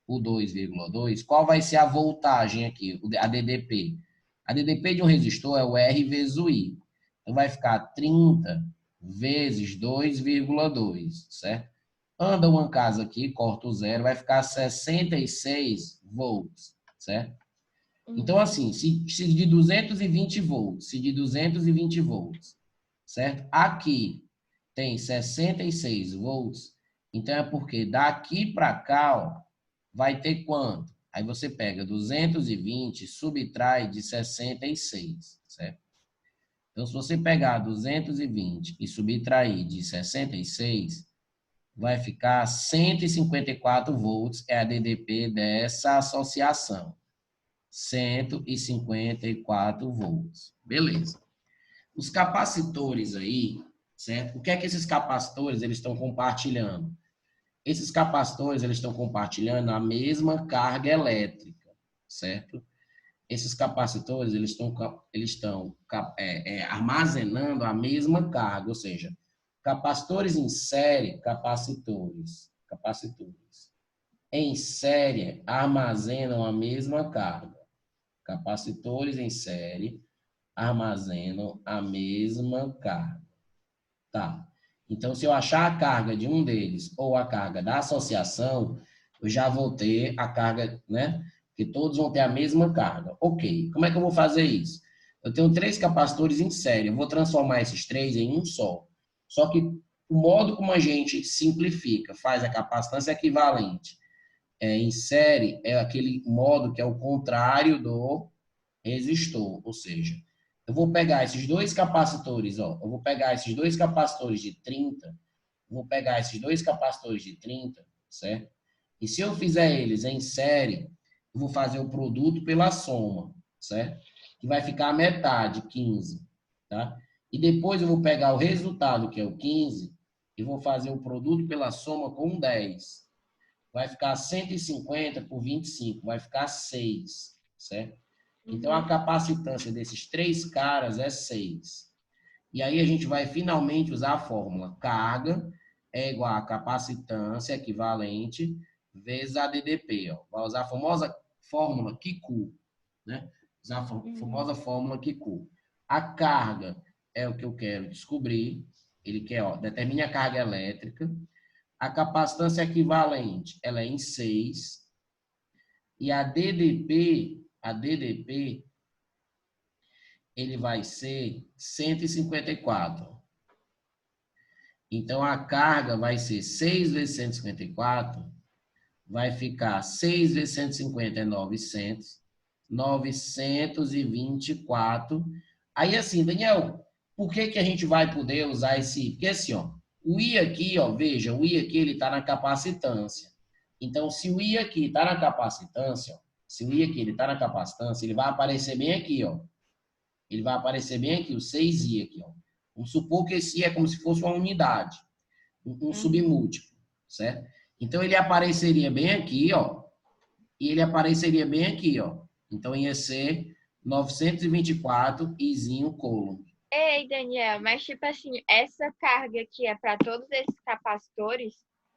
o 2,2, qual vai ser a voltagem aqui, a DDP? A DDP de um resistor é o R vezes o I. Então vai ficar 30 vezes 2,2, certo? Anda uma casa aqui, corta o zero, vai ficar 66 volts, certo? Então, Uhum. assim, se de 220 volts, se de 220 volts, certo? Aqui tem 66 volts, então é porque daqui para cá, ó, vai ter quanto? Aí você pega 220, subtrai de 66, certo? Então, se você pegar 220 e subtrair de 66, vai ficar 154 volts, é a DDP dessa associação. 154 volts. Beleza. Os capacitores aí, certo? O que é que esses capacitores eles estão compartilhando? Esses capacitores eles estão compartilhando a mesma carga elétrica, certo? Esses capacitores eles estão armazenando a mesma carga, ou seja, capacitores em série, capacitores em série armazenam a mesma carga. Capacitores em série armazenam a mesma carga. Tá. Então, se eu achar a carga de um deles ou a carga da associação, eu já vou ter a carga, né? Que todos vão ter a mesma carga. Ok. Como é que eu vou fazer isso? Eu tenho 3 capacitores em série. Eu vou transformar esses 3 em um só. Só que o modo como a gente simplifica, faz a capacitância equivalente em série, é aquele modo que é o contrário do resistor. Ou seja, eu vou pegar esses 2 capacitores, ó, eu vou pegar esses 2 capacitores de 30, vou pegar esses 2 capacitores de 30, certo? E se eu fizer eles em série, eu vou fazer o produto pela soma, certo? Que vai ficar a metade, 15, tá? E depois eu vou pegar o resultado, que é o 15, e vou fazer o produto pela soma com 10. Vai ficar 150 por 25, vai ficar 6, certo? Então, a capacitância desses 3 caras é 6. E aí a gente vai finalmente usar a fórmula. Carga é igual a capacitância equivalente vezes a DDP. Ó. Vai usar a famosa fórmula QQ, né? Usar a famosa fórmula QQ. A carga é o que eu quero descobrir. Ele quer, ó, determine a carga elétrica. A capacitância equivalente, ela é em 6. E a DDP, ele vai ser 154. Então, a carga vai ser 6 vezes 154, vai ficar 6 vezes 150 é 900, 924. Aí, assim, Daniel, por que que a gente vai poder usar esse I? Porque, assim, ó, o I aqui, ó, veja, o I aqui, ele está na capacitância. Então, se o I aqui está na capacitância, ó, se o I aqui, ele está na capacitância, ele vai aparecer bem aqui, ó. Ele vai aparecer bem aqui, o 6i aqui, ó. Vamos supor que esse I é como se fosse uma unidade, um submúltiplo, certo? Então, ele apareceria bem aqui, ó, e ele apareceria bem aqui, ó. Então, ia ser 924 izinho Coulomb. Ei, Daniel, mas tipo assim, essa carga aqui é para todos esses capacitores?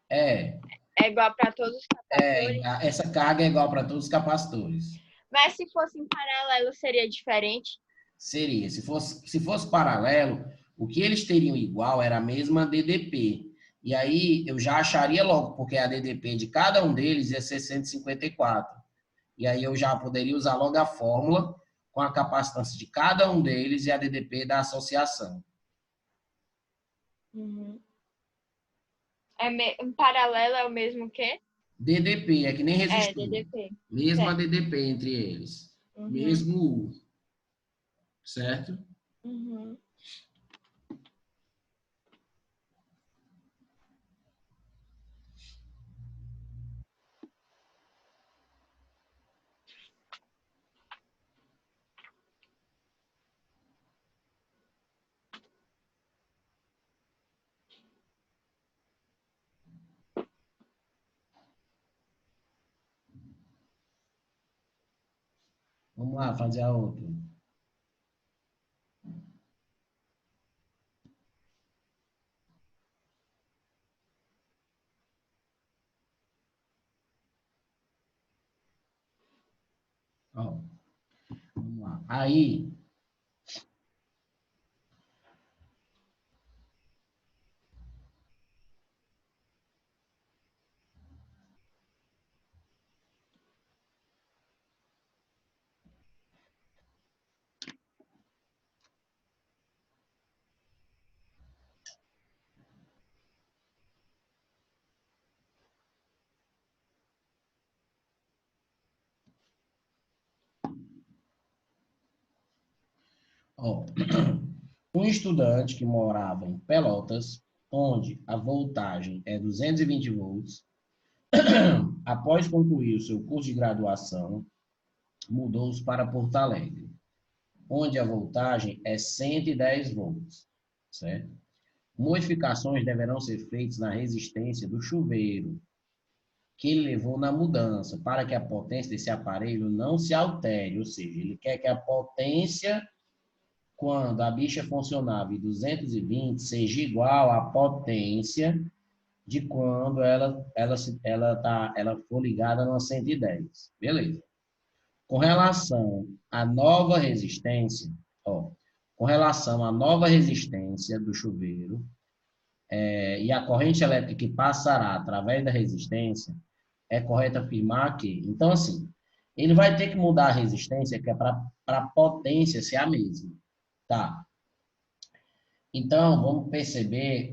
É, É igual para todos os capacitores? essa carga é igual para todos os capacitores. Mas se fosse em paralelo, seria diferente? Seria, se fosse paralelo, o que eles teriam igual era a mesma DDP. E aí eu já acharia logo, porque a DDP de cada um deles ia ser 154. E aí eu já poderia usar logo a fórmula com a capacitância de cada um deles e a DDP da associação. Uhum. Em paralelo é o mesmo que? DDP é que nem É, resistor. DDP. Mesma Certo. DDP entre eles. Uhum. Mesmo U. Certo? Uhum. Vamos lá, fazer a outra. Ó, vamos lá. Aí, ó, Um estudante que morava em Pelotas, onde a voltagem é 220 volts, após concluir o seu curso de graduação, mudou-se para Porto Alegre, onde a voltagem é 110 volts, certo? Modificações deverão ser feitas na resistência do chuveiro, que ele levou na mudança, para que a potência desse aparelho não se altere, ou seja, ele quer que a potência, quando a bicha funcionava em 220, seja igual à potência de quando ela for ligada no 110. Beleza. Com relação à nova resistência, ó, com relação à nova resistência do chuveiro e a corrente elétrica que passará através da resistência, é correto afirmar que, então assim, ele vai ter que mudar a resistência, que é para a potência ser a mesma, tá? Então, vamos perceber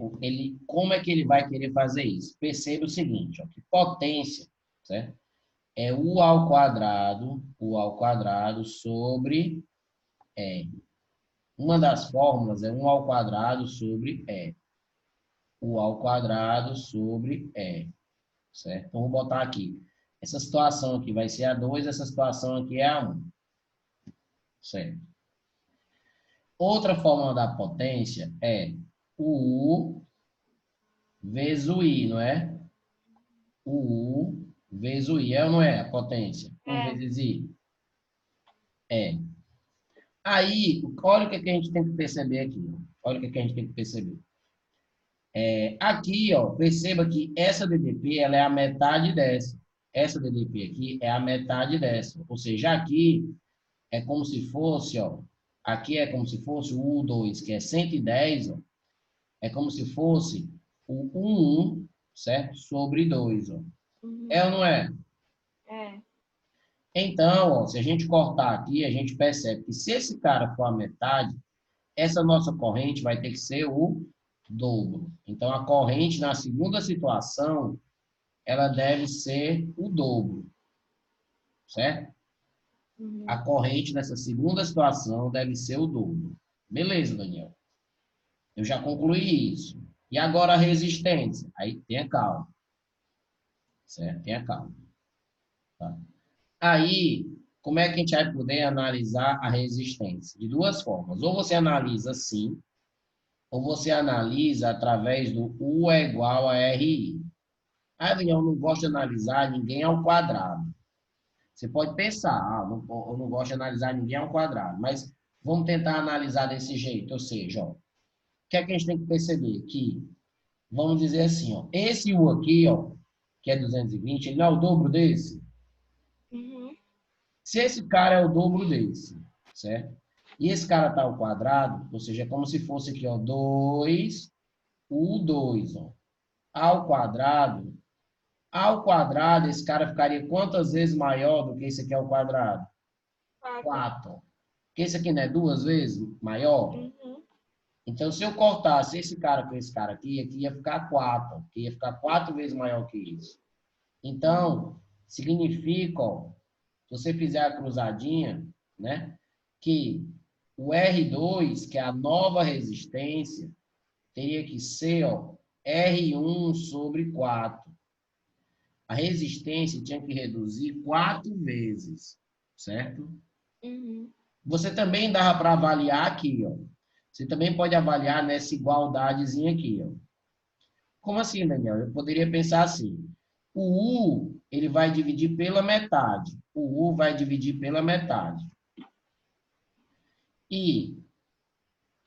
como é que ele vai querer fazer isso. Perceba o seguinte, ó, que potência, certo? É U ao quadrado sobre E. Uma das fórmulas é 1 ao quadrado sobre E. U ao quadrado sobre E. Certo? Então, vou botar aqui. Essa situação aqui vai ser a 2, essa situação aqui é a 1. Certo? Outra fórmula da potência é o U vezes o I, não é? O U vezes o I, é ou não é a potência? 1 vezes I. É. Aí, olha o que a gente tem que perceber aqui. Olha o que a gente tem que perceber. Aqui, ó, perceba que essa DDP ela é a metade dessa. Essa DDP aqui é a metade dessa. Ou seja, aqui é como se fosse, ó, aqui é como se fosse o U2, que é 110, ó, é como se fosse o 1, certo? Sobre 2, ó. É ou não é? É. Então, ó, se a gente cortar aqui, a gente percebe que se esse cara for a metade, essa nossa corrente vai ter que ser o dobro. Então, a corrente na segunda situação, ela deve ser o dobro, certo? A corrente nessa segunda situação deve ser o dobro. Beleza, Daniel. Eu já concluí isso. E agora a resistência. Aí tenha calma. Certo? Tenha calma. Tá? Aí, como é que a gente vai poder analisar a resistência? De duas formas. Ou você analisa assim, ou você analisa através do U é igual a RI. Ah, Daniel, eu não gosto de analisar ninguém ao quadrado. Você pode pensar, eu não gosto de analisar ninguém ao quadrado, mas vamos tentar analisar desse jeito. Ou seja, ó, o que é que a gente tem que perceber? Que, vamos dizer assim, ó, esse U aqui, ó, que é 220, ele não é o dobro desse? Uhum. Se esse cara é o dobro desse, certo? E esse cara está ao quadrado, ou seja, é como se fosse aqui, ó, 2, U2, ó, ao quadrado. Ao quadrado, esse cara ficaria quantas vezes maior do que esse aqui ao quadrado? 4. Porque esse aqui não é 2 vezes maior? Uhum. Então, se eu cortasse esse cara com esse cara aqui ia ficar 4. Que ia ficar 4 vezes maior que isso. Então, significa, ó, se você fizer a cruzadinha, né, que o R2, que é a nova resistência, teria que ser, ó, R1 sobre 4. A resistência tinha que reduzir 4 vezes, certo? Uhum. Você também dá para avaliar aqui, ó. Você também pode avaliar nessa igualdadezinha aqui, ó. Como assim, Daniel? Eu poderia pensar assim. O U, ele vai dividir pela metade. O U vai dividir pela metade. E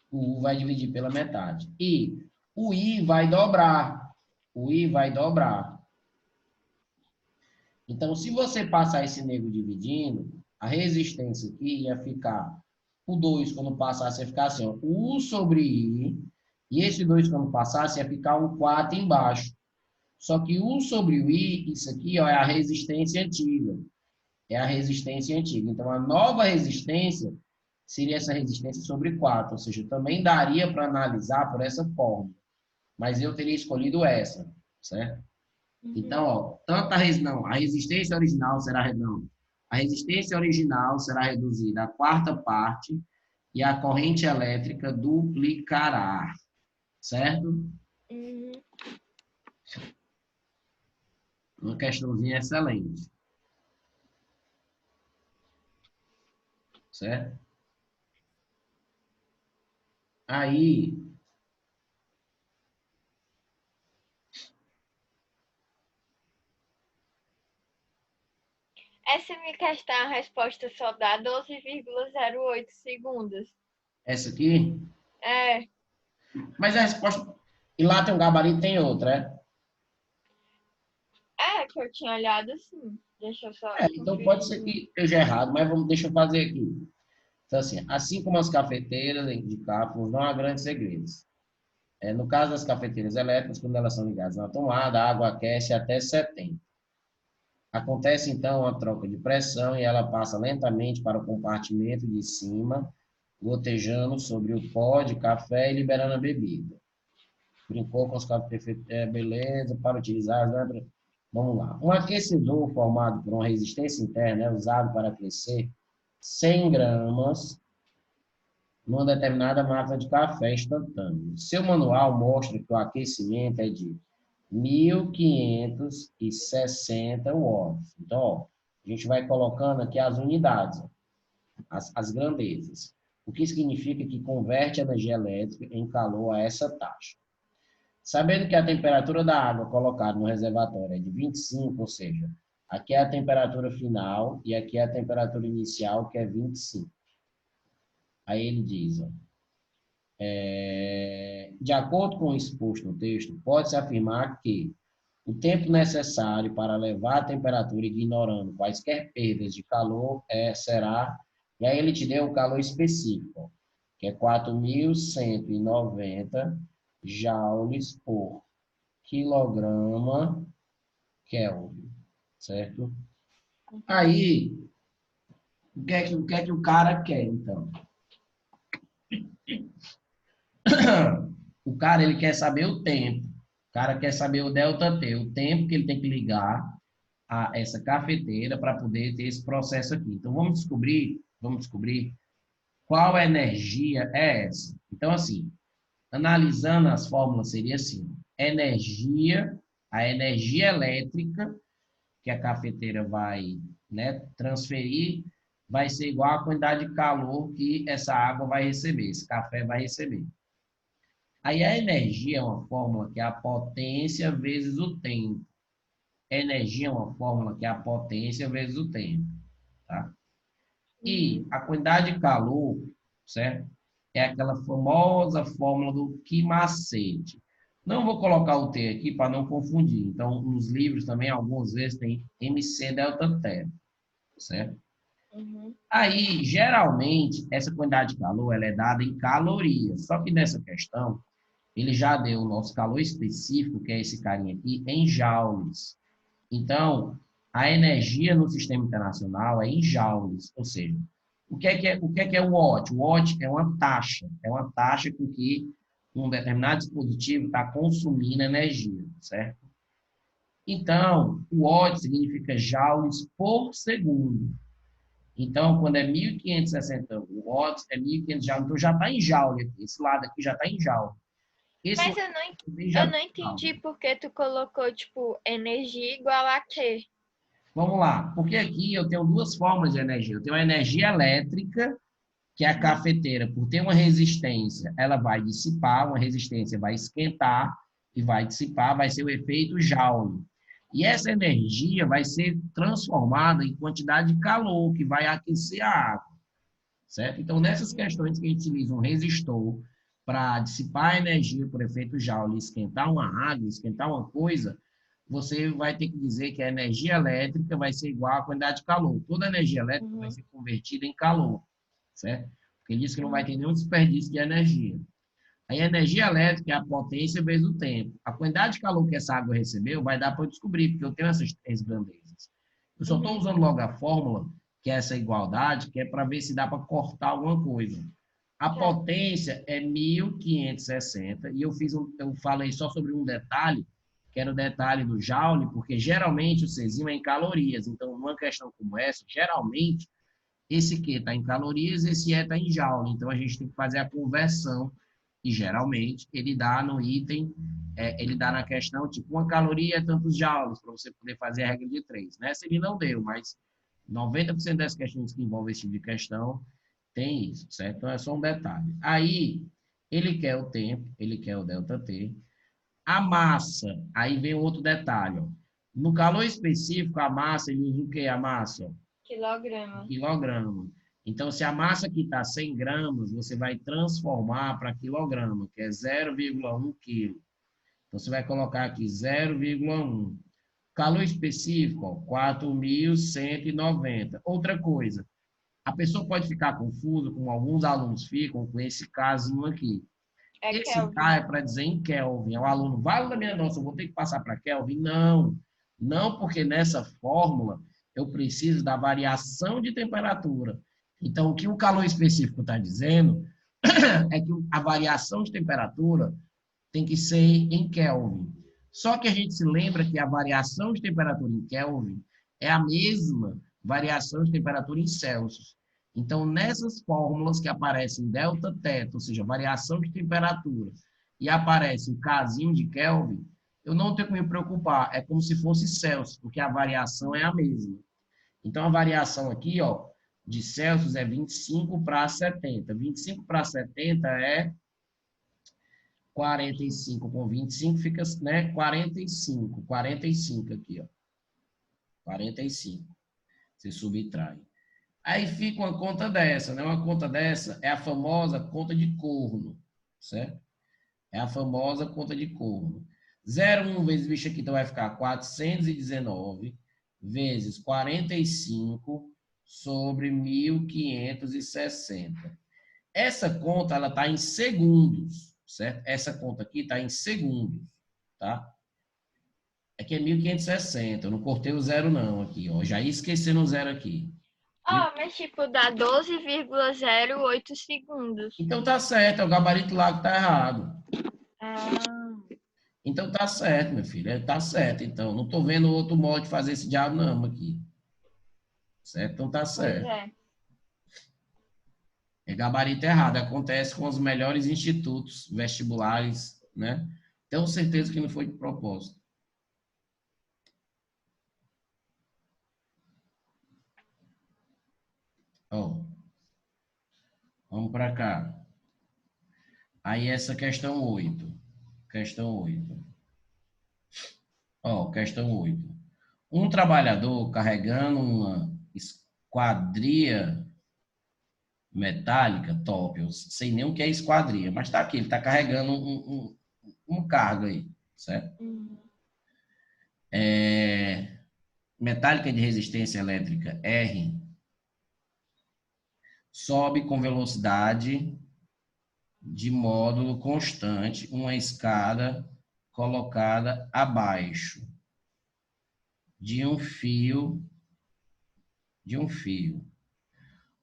o U vai dividir pela metade. E o I vai dobrar. O I vai dobrar. Então, se você passar esse nego dividindo, a resistência aqui ia ficar o 2 quando passasse ia ficar assim, ó, U sobre I, e esse 2 quando passasse ia ficar um 4 embaixo. Só que U sobre o I, isso aqui ó, é a resistência antiga. É a resistência antiga. Então, a nova resistência seria essa resistência sobre 4, ou seja, também daria para analisar por essa forma. Mas eu teria escolhido essa, certo? Então, ó, tanto a resistência original será não, a resistência original será reduzida à quarta parte e a corrente elétrica duplicará, certo? Uhum. Uma questãozinha excelente, certo? Aí, Essa minha questão, a resposta só dá 12,08 segundos. essa aqui, É, mas a resposta, e lá tem um gabarito, tem outra, que eu tinha olhado sim. Deixa eu só então pode conferir ser de novo. que esteja errado, mas deixa eu fazer aqui. Então, assim como as cafeteiras de cápsulas, não há grandes segredos. No caso das cafeteiras elétricas, quando elas são ligadas na tomada, a água aquece até 70. Acontece então a troca de pressão e ela passa lentamente para o compartimento de cima, gotejando sobre o pó de café e liberando a bebida. Brincou com os cafeteiros, beleza, para utilizar. Né? Vamos lá. Um aquecedor formado por uma resistência interna é usado para aquecer 100 gramas numa determinada máquina de café instantâneo. Seu manual mostra que o aquecimento é de 1560 watts. Então, ó, a gente vai colocando aqui as unidades, ó, as grandezas. O que significa que converte a energia elétrica em calor a essa taxa. Sabendo que a temperatura da água colocada no reservatório é de 25, ou seja, aqui é a temperatura final e aqui é a temperatura inicial, que é 25. Aí ele diz, ó, de acordo com o exposto no texto, pode-se afirmar que o tempo necessário para levar a temperatura, ignorando quaisquer perdas de calor, será, e aí ele te deu o calor específico, que é 4.190 joules por quilograma Kelvin, certo? Aí, o que é que o cara quer, então? O cara, ele quer saber o tempo. O cara quer saber o delta T, o tempo que ele tem que ligar a essa cafeteira para poder ter esse processo aqui. Então, vamos descobrir qual energia é essa. Então, assim, analisando as fórmulas, seria assim, a energia elétrica que a cafeteira vai, né, transferir, vai ser igual à quantidade de calor que essa água vai receber, esse café vai receber. Aí a energia é uma fórmula que é a potência vezes o tempo. Energia é uma fórmula que é a potência vezes o tempo, tá? E Uhum. a quantidade de calor, certo? É aquela famosa fórmula do Quimacete. Não vou colocar o T aqui para não confundir. Então, nos livros também, algumas vezes, tem MC delta T, certo? Uhum. Aí, geralmente, essa quantidade de calor ela é dada em calorias. Só que nessa questão, ele já deu o nosso calor específico, que é esse carinha aqui, em joules. Então, a energia no sistema internacional é em joules, ou seja, o que é o watt? O watt é uma taxa com que um determinado dispositivo está consumindo energia, certo? Então, o watt significa joules por segundo. Então, quando é 1.560 watts, é 1.500 joules. Então, já está em joule aqui. Esse lado aqui já está em joule. Esse Mas lado eu não, aqui já eu está não em entendi joule. por que tu colocou, tipo, energia igual a quê? Vamos lá. Porque aqui eu tenho duas formas de energia. Eu tenho a energia elétrica, que é a cafeteira, por ter uma resistência, ela vai dissipar, uma resistência vai esquentar e vai dissipar, vai ser o efeito Joule. E essa energia vai ser transformada em quantidade de calor, que vai aquecer a água, certo? Então, nessas questões que a gente utiliza um resistor para dissipar a energia por efeito Joule, esquentar uma água, esquentar uma coisa, você vai ter que dizer que a energia elétrica vai ser igual à quantidade de calor. Toda energia elétrica vai Uhum. ser convertida em calor, certo? Porque ele diz que não vai ter Uhum. nenhum desperdício de energia. Aí a energia elétrica é a potência vezes o tempo. A quantidade de calor que essa água recebeu vai dar para eu descobrir, porque eu tenho essas três grandezas. Eu só estou Uhum. usando logo a fórmula, que é essa igualdade, que é para ver se dá para cortar alguma coisa. A Tá. potência é 1.560, e eu falei só sobre um detalhe, que era o detalhe do Joule, porque geralmente o Cesimo é em calorias. Então, numa questão como essa, geralmente Esse Q está em calorias, esse E está em joule. Então, a gente tem que fazer a conversão. E, geralmente, ele dá no item, ele dá na questão, tipo, uma caloria é tantos joules, para você poder fazer a regra de 3. Nessa ele não deu, mas 90% das questões que envolvem esse tipo de questão tem isso, certo? Então, é só um detalhe. Aí, ele quer o tempo, ele quer o ΔT. A massa, aí vem outro detalhe. Ó. No calor específico, a massa, ele usa o quê? A massa? Quilograma. Quilograma. Então, se a massa aqui está 100 gramas, você vai transformar para quilograma, que é 0,1 quilo. Então, você vai colocar aqui 0,1. Calor específico, ó, 4.190. Outra coisa, a pessoa pode ficar confusa, como alguns alunos ficam, com esse casinho aqui. É Esse Kelvin. K é para dizer em Kelvin. O aluno, vale da minha nossa, eu vou ter que passar para Kelvin? Não. Não, porque nessa fórmula eu preciso da variação de temperatura. Então, o que o calor específico está dizendo é que a variação de temperatura tem que ser em Kelvin. Só que a gente se lembra que a variação de temperatura em Kelvin é a mesma variação de temperatura em Celsius. Então, nessas fórmulas que aparecem delta teta, ou seja, variação de temperatura, e aparece o casinho de Kelvin, eu não tenho que me preocupar, é como se fosse Celsius, porque a variação é a mesma. Então, a variação aqui, ó, de Celsius é 25 para 70. 25 para 70 é 45 com 25 fica, né, 45. 45 aqui, ó. 45. Você subtrai. Aí fica uma conta dessa, né? Uma conta dessa é a famosa conta de corno, certo? É a famosa conta de corno. 0,1 vezes, bicho, aqui então vai ficar 419 vezes 45 sobre 1.560. Essa conta, ela está em segundos, certo? Essa conta aqui está em segundos, tá? É que é 1.560, eu não cortei o zero não aqui, ó. Já ia esquecendo o zero aqui. Mas tipo, dá 12,08 segundos. Então tá certo, é o gabarito lá que tá errado. Ah, Então tá certo, meu filho, tá certo. Então, não tô vendo outro modo de fazer esse diabo não aqui. Certo? Então tá pois certo. é. É gabarito errado, acontece com os melhores institutos vestibulares, né? Tenho certeza que não foi de propósito. Ó, vamos para cá. Aí essa questão 8. Questão 8. Ó, questão 8. Um trabalhador carregando uma esquadria metálica, top, eu sei nem o que é esquadria, mas tá aqui, ele tá carregando um cargo aí, certo? Uhum. Metálica de resistência elétrica R sobe com velocidade de módulo constante uma escada colocada abaixo de um fio,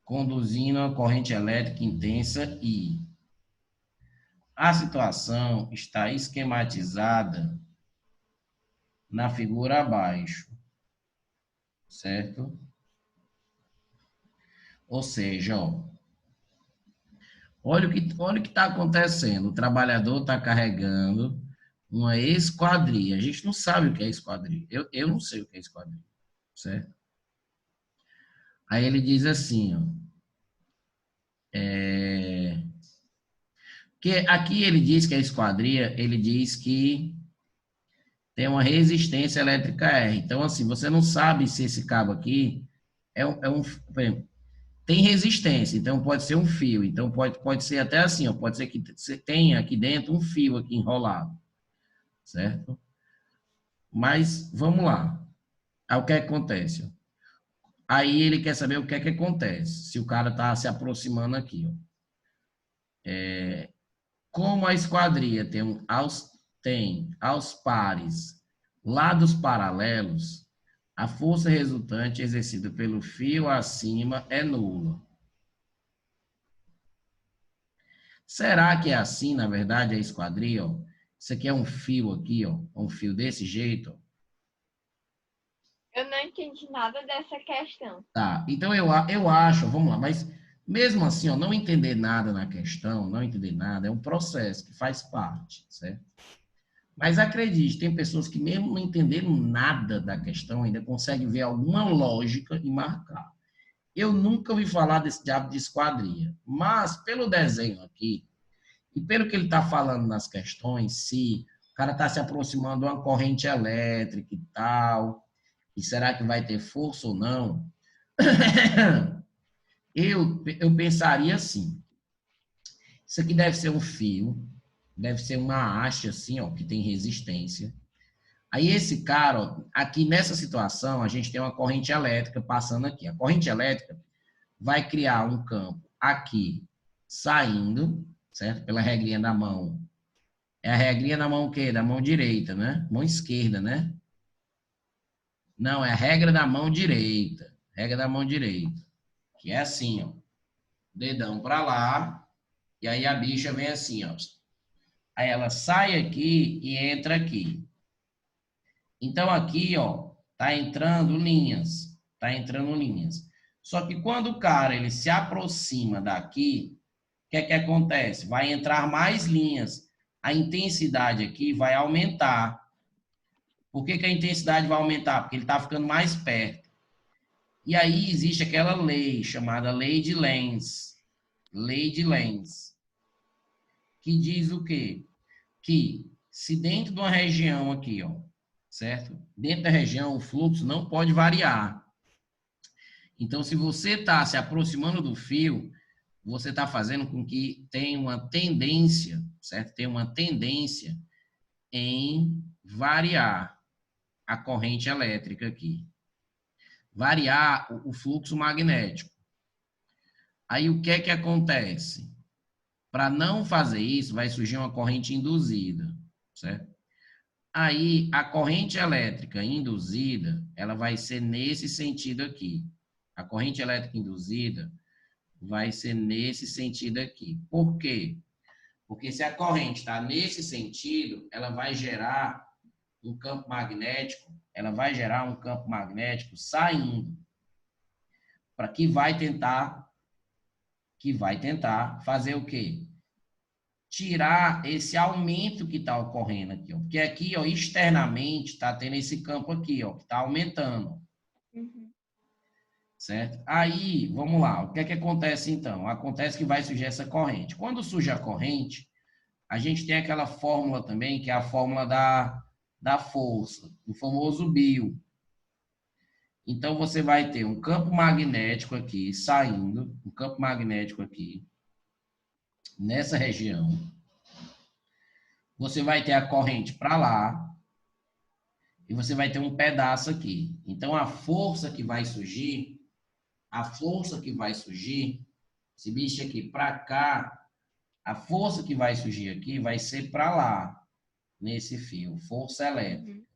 conduzindo a corrente elétrica intensa e a situação está esquematizada na figura abaixo, certo? Ou seja, ó, olha o que está acontecendo. O trabalhador está carregando uma esquadria. A gente não sabe o que é esquadria. Eu não sei o que é esquadria, certo? Aí ele diz assim, ó, que aqui ele diz que a esquadria, ele diz que tem uma resistência elétrica R. Então, assim, você não sabe se esse cabo aqui por exemplo, tem resistência, então pode ser um fio. Então, pode ser até assim, ó, pode ser que você tenha aqui dentro um fio aqui enrolado, certo? Mas, vamos lá. Aí, o que acontece? Aí ele quer saber o que é que acontece, se o cara está se aproximando aqui, ó. Como a esquadria tem aos pares lados paralelos, a força resultante exercida pelo fio acima é nula. Será que é assim, na verdade, a esquadria? Ó? Isso aqui é um fio aqui, ó, um fio desse jeito. Ó. Eu não entendi nada dessa questão. Tá, então eu acho, vamos lá, mas mesmo assim, ó, não entender nada na questão, não entender nada, é um processo que faz parte, certo? Mas acredite, tem pessoas que mesmo não entenderam nada da questão, ainda conseguem ver alguma lógica e marcar. Eu nunca ouvi falar desse diabo de esquadria, mas pelo desenho aqui, e pelo que ele está falando nas questões, se o cara está se aproximando de uma corrente elétrica e tal, e será que vai ter força ou não? Eu pensaria assim, isso aqui deve ser um fio, deve ser uma haste assim, ó, que tem resistência. Aí esse cara, ó, aqui nessa situação, a gente tem uma corrente elétrica passando aqui. A corrente elétrica vai criar um campo aqui saindo, certo? Pela regrinha da mão. É a regrinha da mão o quê? Da mão direita, né? Mão esquerda, né? Não, é a regra da mão direita. Regra da mão direita. Que é assim, ó. Dedão para lá. E aí a bicha vem assim, ó. Aí ela sai aqui e entra aqui. Então aqui, ó, tá entrando linhas. Tá entrando linhas. Só que quando o cara ele se aproxima daqui, o que é que acontece? Vai entrar mais linhas. A intensidade aqui vai aumentar. Por que, que a intensidade vai aumentar? Porque ele está ficando mais perto. E aí existe aquela lei chamada lei de Lenz. Lei de Lenz. Que diz o quê? Que se dentro de uma região aqui, ó, certo? Dentro da região o fluxo não pode variar. Então, se você está se aproximando do fio, você está fazendo com que tenha uma tendência, certo? Tem uma tendência em variar a corrente elétrica aqui. Variar o fluxo magnético. Aí o que é que acontece? Para não fazer isso, vai surgir uma corrente induzida, certo? Aí a corrente elétrica induzida, ela vai ser nesse sentido aqui. A corrente elétrica induzida vai ser nesse sentido aqui. Por quê? Porque se a corrente está nesse sentido, ela vai gerar um campo magnético, ela vai gerar um campo magnético saindo, para que vai tentar fazer o quê? Tirar esse aumento que está ocorrendo aqui, ó. Porque aqui, ó, externamente está tendo esse campo aqui, ó, que está aumentando, Uhum. certo? Aí, vamos lá, o que é que acontece então? Acontece que vai surgir essa corrente. Quando surge a corrente, a gente tem aquela fórmula também, que é a fórmula da força, o famoso Biot. Então, você vai ter um campo magnético aqui saindo, um campo magnético aqui, nessa região. Você vai ter a corrente para lá e você vai ter um pedaço aqui. Então, a força que vai surgir, esse bicho aqui para cá, a força que vai surgir aqui vai ser para lá, nesse fio, força elétrica. Uhum.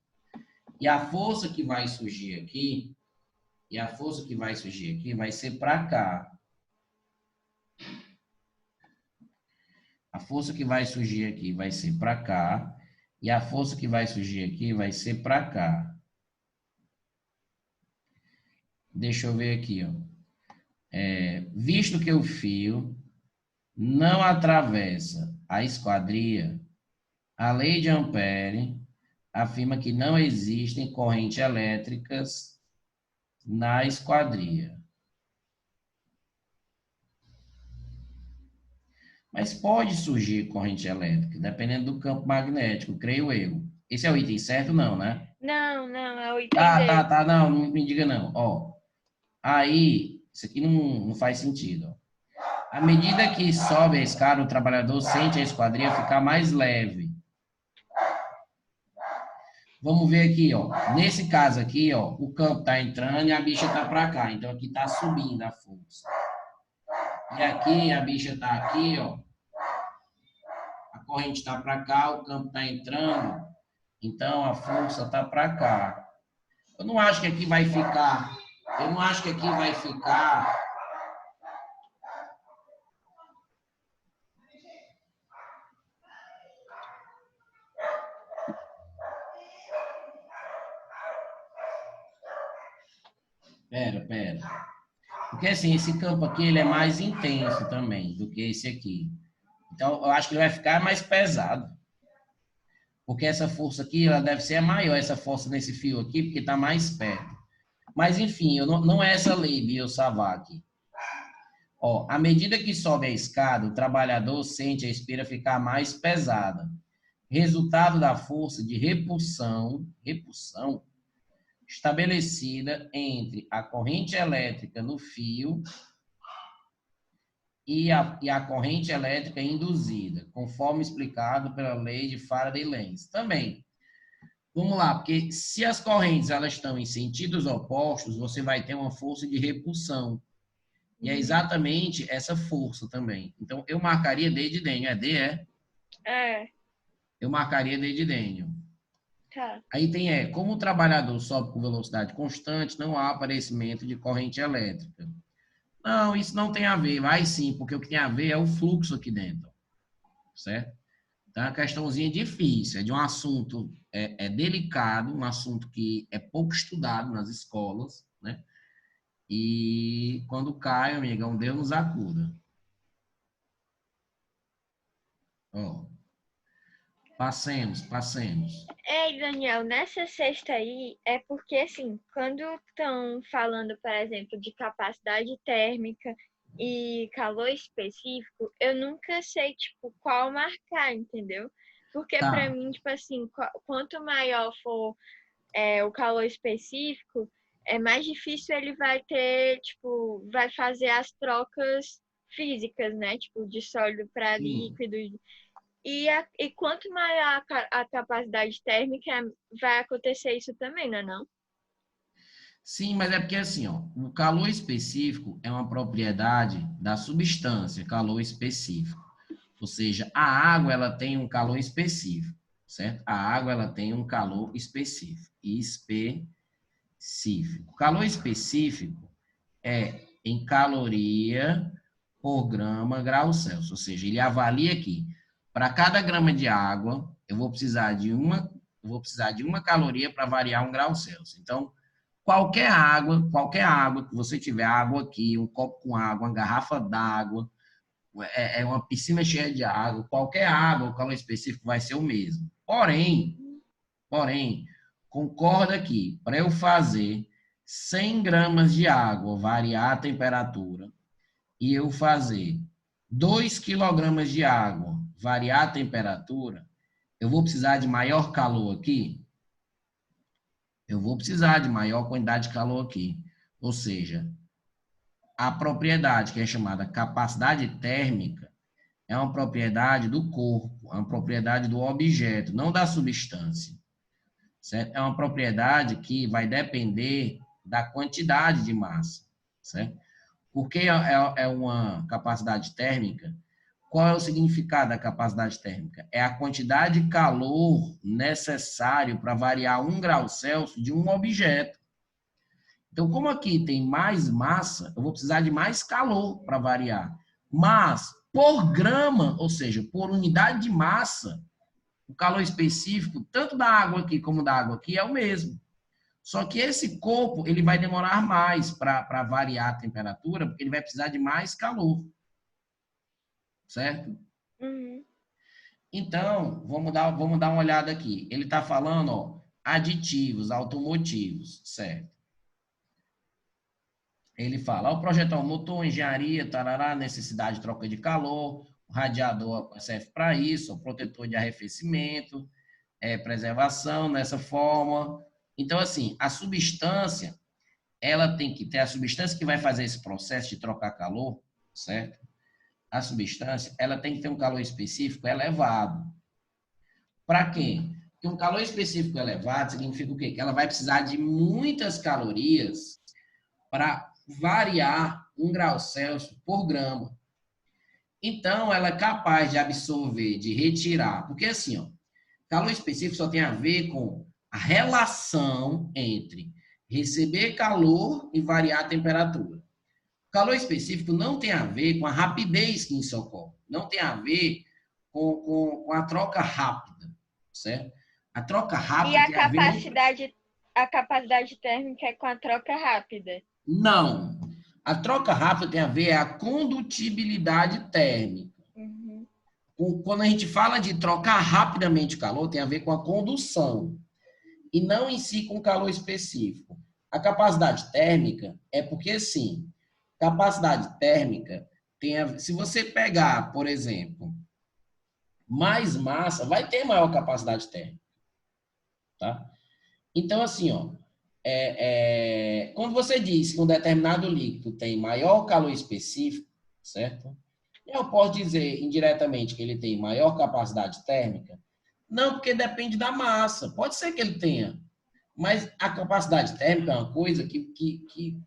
E a força que vai surgir aqui, vai ser para cá. A força que vai surgir aqui vai ser para cá. E a força que vai surgir aqui vai ser para cá. Deixa eu ver aqui, ó. Visto que o fio não atravessa a esquadria, a lei de Ampère afirma que não existem correntes elétricas na esquadria. Mas pode surgir corrente elétrica, dependendo do campo magnético, creio eu. Esse é o item certo, não, né? Não, não, é o item Tá, tá, D. tá, não, não me diga não. Ó, aí, isso aqui não faz sentido. Ó. À medida que sobe a escada, o trabalhador sente a esquadria ficar mais leve. Vamos ver aqui, ó. Nesse caso aqui, ó, o campo tá entrando e a bicha tá para cá. Então aqui tá subindo a força. E aqui a bicha tá aqui, ó. A corrente tá para cá, o campo tá entrando. Então a força tá para cá. Eu não acho que aqui vai ficar. Eu não acho que aqui vai ficar. Pera. Porque assim, esse campo aqui ele é mais intenso também do que esse aqui. Então, eu acho que ele vai ficar mais pesado. Porque essa força aqui, ela deve ser maior, essa força nesse fio aqui, porque está mais perto. Mas, enfim, não é essa lei, Biot-Savart. Ó, à medida que sobe a escada, o trabalhador sente a espira ficar mais pesada. Resultado da força de repulsão estabelecida entre a corrente elétrica no fio e a corrente elétrica induzida, conforme explicado pela lei de Faraday-Lenz. Também, vamos lá, porque se as correntes elas estão em sentidos opostos, você vai ter uma força de repulsão. E é exatamente essa força também. Então, eu marcaria D de Dênio. É D, é? É, Eu marcaria D de Dênio. tá. Aí tem como o trabalhador sobe com velocidade constante, não há aparecimento de corrente elétrica. Não, isso não tem a ver. Vai sim, porque o que tem a ver é o fluxo aqui dentro. Certo? Então, é uma questãozinha difícil, é de um assunto delicado, um assunto que é pouco estudado nas escolas, né? E quando cai, amigão, Deus nos acuda. Ó, passemos. Ei, Daniel, nessa sexta aí é porque, assim, quando estão falando, por exemplo, de capacidade térmica e calor específico, eu nunca sei, tipo, qual marcar, entendeu? Porque para Tá, mim, tipo assim, quanto maior for o calor específico, é mais difícil ele vai ter, tipo, vai fazer as trocas físicas, né? Tipo, de sólido para sim. líquido. E quanto maior a capacidade térmica, vai acontecer isso também, não é não? Sim, mas é porque assim, ó, o calor específico é uma propriedade da substância, calor específico. Ou seja, a água ela tem um calor específico, certo? A água ela tem um calor específico. Calor específico é em caloria por grama grau Celsius, ou seja, ele avalia que para cada grama de água eu vou precisar de uma caloria para variar 1 grau Celsius. Então, qualquer água que você tiver, água aqui, um copo com água, uma garrafa d'água, é uma piscina cheia de água, qualquer água, o calor específico vai ser o mesmo. Porém, concorda que para eu fazer 100 gramas de água variar a temperatura e eu fazer 2 quilogramas de água variar a temperatura, eu vou precisar de maior calor aqui? Eu vou precisar de maior quantidade de calor aqui. Ou seja, a propriedade que é chamada capacidade térmica é uma propriedade do corpo, é uma propriedade do objeto, não da substância. Certo? É uma propriedade que vai depender da quantidade de massa. Certo? Porque é uma capacidade térmica. Qual é o significado da capacidade térmica? É a quantidade de calor necessário para variar 1 grau Celsius de um objeto. Então, como aqui tem mais massa, eu vou precisar de mais calor para variar. Mas, por grama, ou seja, por unidade de massa, o calor específico, tanto da água aqui como da água aqui, é o mesmo. Só que esse corpo, ele vai demorar mais para variar a temperatura, porque ele vai precisar de mais calor, certo? Uhum. Então, vamos dar uma olhada aqui. Ele está falando, ó, aditivos automotivos, certo? Ele fala, o projetar o motor, engenharia, tarará, necessidade de troca de calor, o radiador serve para isso, o protetor de arrefecimento, preservação nessa forma. Então, assim, a substância, ela tem que ter a substância que vai fazer esse processo de trocar calor, certo? A substância, ela tem que ter um calor específico elevado. Para quê? Porque um calor específico elevado significa o quê? Que ela vai precisar de muitas calorias para variar 1 grau Celsius por grama. Então, ela é capaz de absorver, de retirar. Porque assim, ó, calor específico só tem a ver com a relação entre receber calor e variar a temperatura. O calor específico não tem a ver com a rapidez que isso ocorre. Não tem a ver com a troca rápida, certo? A troca E rápida tem a ver muito. a capacidade térmica é com a troca rápida. Não. A troca rápida tem a ver com a condutibilidade térmica. Uhum. Quando a gente fala de trocar rapidamente o calor, tem a ver com a condução. E não em si com calor específico. A capacidade térmica é porque, sim, capacidade térmica tem a, se você pegar, por exemplo, mais massa, vai ter maior capacidade térmica, tá? Então, assim, ó, quando você diz que um determinado líquido tem maior calor específico, certo? Eu posso dizer indiretamente que ele tem maior capacidade térmica? Não, porque depende da massa. Pode ser que ele tenha, mas a capacidade térmica é uma coisa que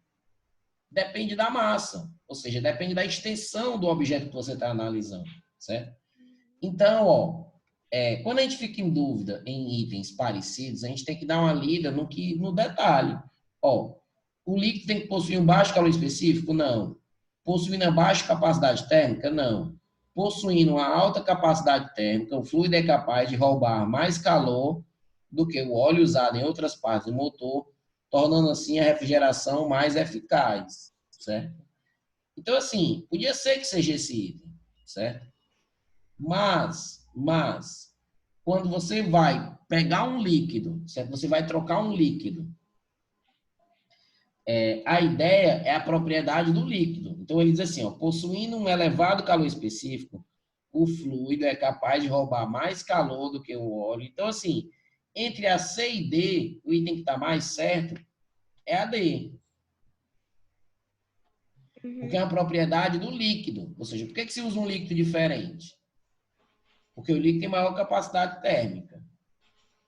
depende da massa, ou seja, depende da extensão do objeto que você está analisando, certo? Então, ó, quando a gente fica em dúvida em itens parecidos, a gente tem que dar uma lida no detalhe. Ó, o líquido tem que possuir um baixo calor específico? Não. Possuindo uma baixa capacidade térmica? Não. Possuindo uma alta capacidade térmica, o fluido é capaz de roubar mais calor do que o óleo usado em outras partes do motor, tornando assim a refrigeração mais eficaz, certo? Então, assim, podia ser que seja esse item, certo? Mas, quando você vai pegar um líquido, certo? Você vai trocar um líquido, a ideia é a propriedade do líquido. Então, ele diz assim, ó, possuindo um elevado calor específico, o fluido é capaz de roubar mais calor do que o óleo. Então, assim, entre a C e D, o item que está mais certo é a D, porque é uma propriedade do líquido. Ou seja, por que se usa um líquido diferente? Porque o líquido tem maior capacidade térmica,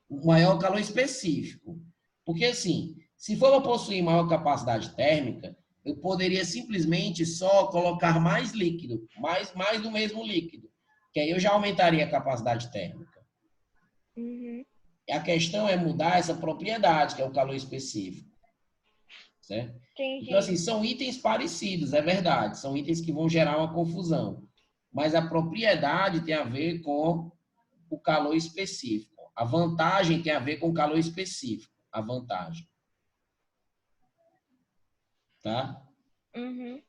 maior calor específico. Porque, assim, se for para possuir maior capacidade térmica, eu poderia simplesmente só colocar mais líquido, mais do mesmo líquido, que aí eu já aumentaria a capacidade térmica. Uhum. E a questão é mudar essa propriedade, que é o calor específico. Certo? Então, assim, Entendi. são itens parecidos, é verdade, são itens que vão gerar uma confusão. Mas a propriedade tem a ver com o calor específico. A vantagem tem a ver com o calor específico. A vantagem. Tá? Uhum.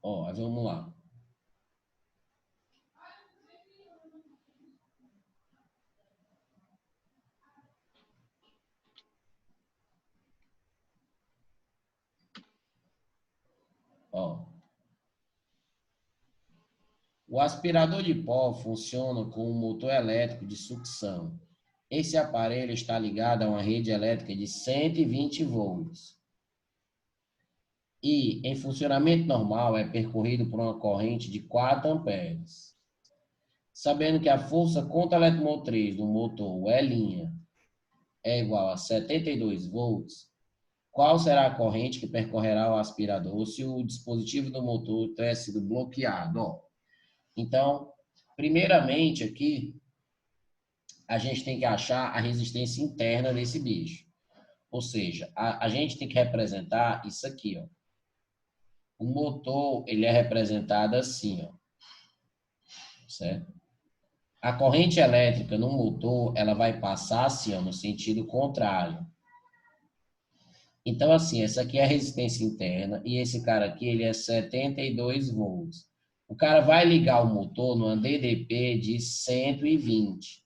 Ó, vamos lá. Ó. O aspirador de pó funciona com um motor elétrico de sucção. Esse aparelho está ligado a uma rede elétrica de 120 volts. E, em funcionamento normal, é percorrido por uma corrente de 4 amperes. Sabendo que a força contra-eletromotriz do motor E' é igual a 72 volts, qual será a corrente que percorrerá o aspirador se o dispositivo do motor tiver sido bloqueado? Ó, então, primeiramente aqui, a gente tem que achar a resistência interna desse bicho. Ou seja, a gente tem que representar isso aqui, ó. O motor, ele é representado assim, ó, certo? A corrente elétrica no motor, ela vai passar assim, ó, no sentido contrário. Então, assim, essa aqui é a resistência interna e esse cara aqui, ele é 72 volts. O cara vai ligar o motor numa DDP de 120.